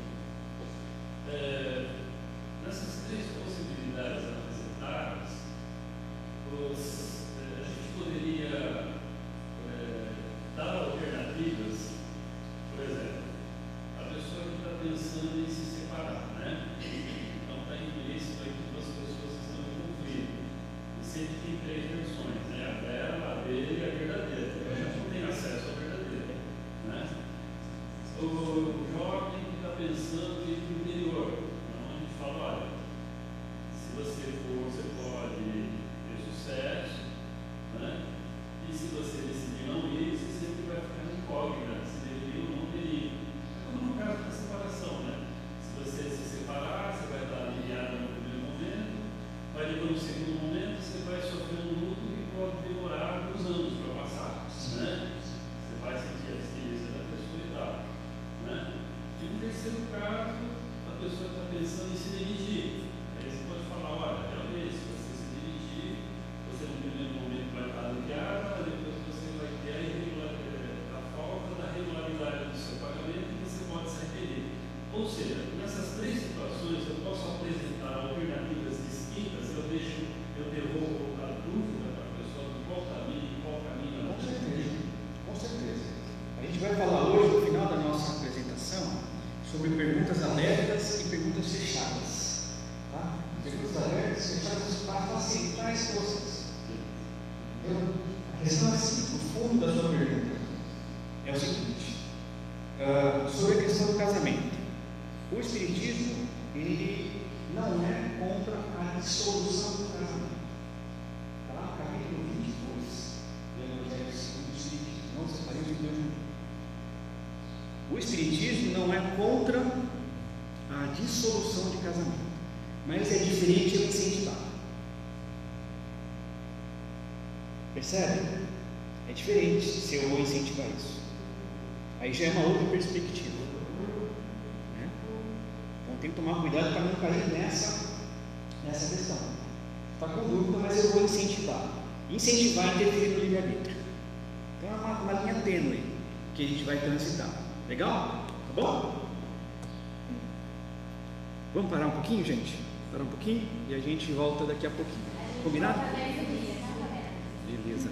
Nessas três possibilidades apresentadas, a gente poderia dar alternativas. Por exemplo, a pessoa que está pensando em se separar, né? Então está implícito aí que duas pessoas estão em conflito. E sempre tem três versões, né? A dela, a dele e a verdadeira. A gente não tem acesso à verdadeira, né? O jovem que está pensando em ir para o interior, então a gente fala, olha, se você for, você pode ter sucesso, né? E se você decidir não ir, você sempre vai ficar na incógnita, se deveria ou não ter ido. É como no caso da separação, né? Se você se separar, você vai estar aliviado no primeiro momento, vai depois no segundo momento, você vai sofrer um luto que pode demorar alguns anos para passar, né? Você vai sentir a tristeza da pessoa e tal, né? E no terceiro caso, a pessoa está pensando em se demitir. Aí você pode falar, olha, realmente, se você se demitir, você no primeiro momento vai estar aliviado, depois você vai ter a falta da regularidade do seu pagamento e você pode se arrepender. Ou seja, nessas três situações eu posso apresentar alternativas distintas, eu devolvo a dúvida para a pessoa de qual caminho ela Com certeza, com certeza. A gente vai falar hoje, no final da nossa apresentação, sobre perguntas abertas e perguntas fechadas. Tá? Perguntas abertas e fechadas para facilitar as coisas. A questão é assim, o fundo da sua pergunta é o seguinte, sobre a questão do casamento. O Espiritismo, ele não é contra a dissolução do casamento. Está lá no capítulo 22 do Evangelho segundo o Espiritismo. Não separemos em dois minutos. O Espiritismo não é contra a dissolução de casamento, mas é diferente de incentivar. Percebe? É diferente se eu vou incentivar isso. Aí já é uma outra perspectiva, né? Então tem que tomar cuidado para não cair nessa questão. Está com dúvida, mas eu vou incentivar. Incentivar é interferir no livre-arbítrio. Então é uma linha tênue que a gente vai transitar. Legal? Tá bom? Vamos parar um pouquinho, gente? Parar um pouquinho e a gente volta daqui a pouquinho. Combinado? Beleza.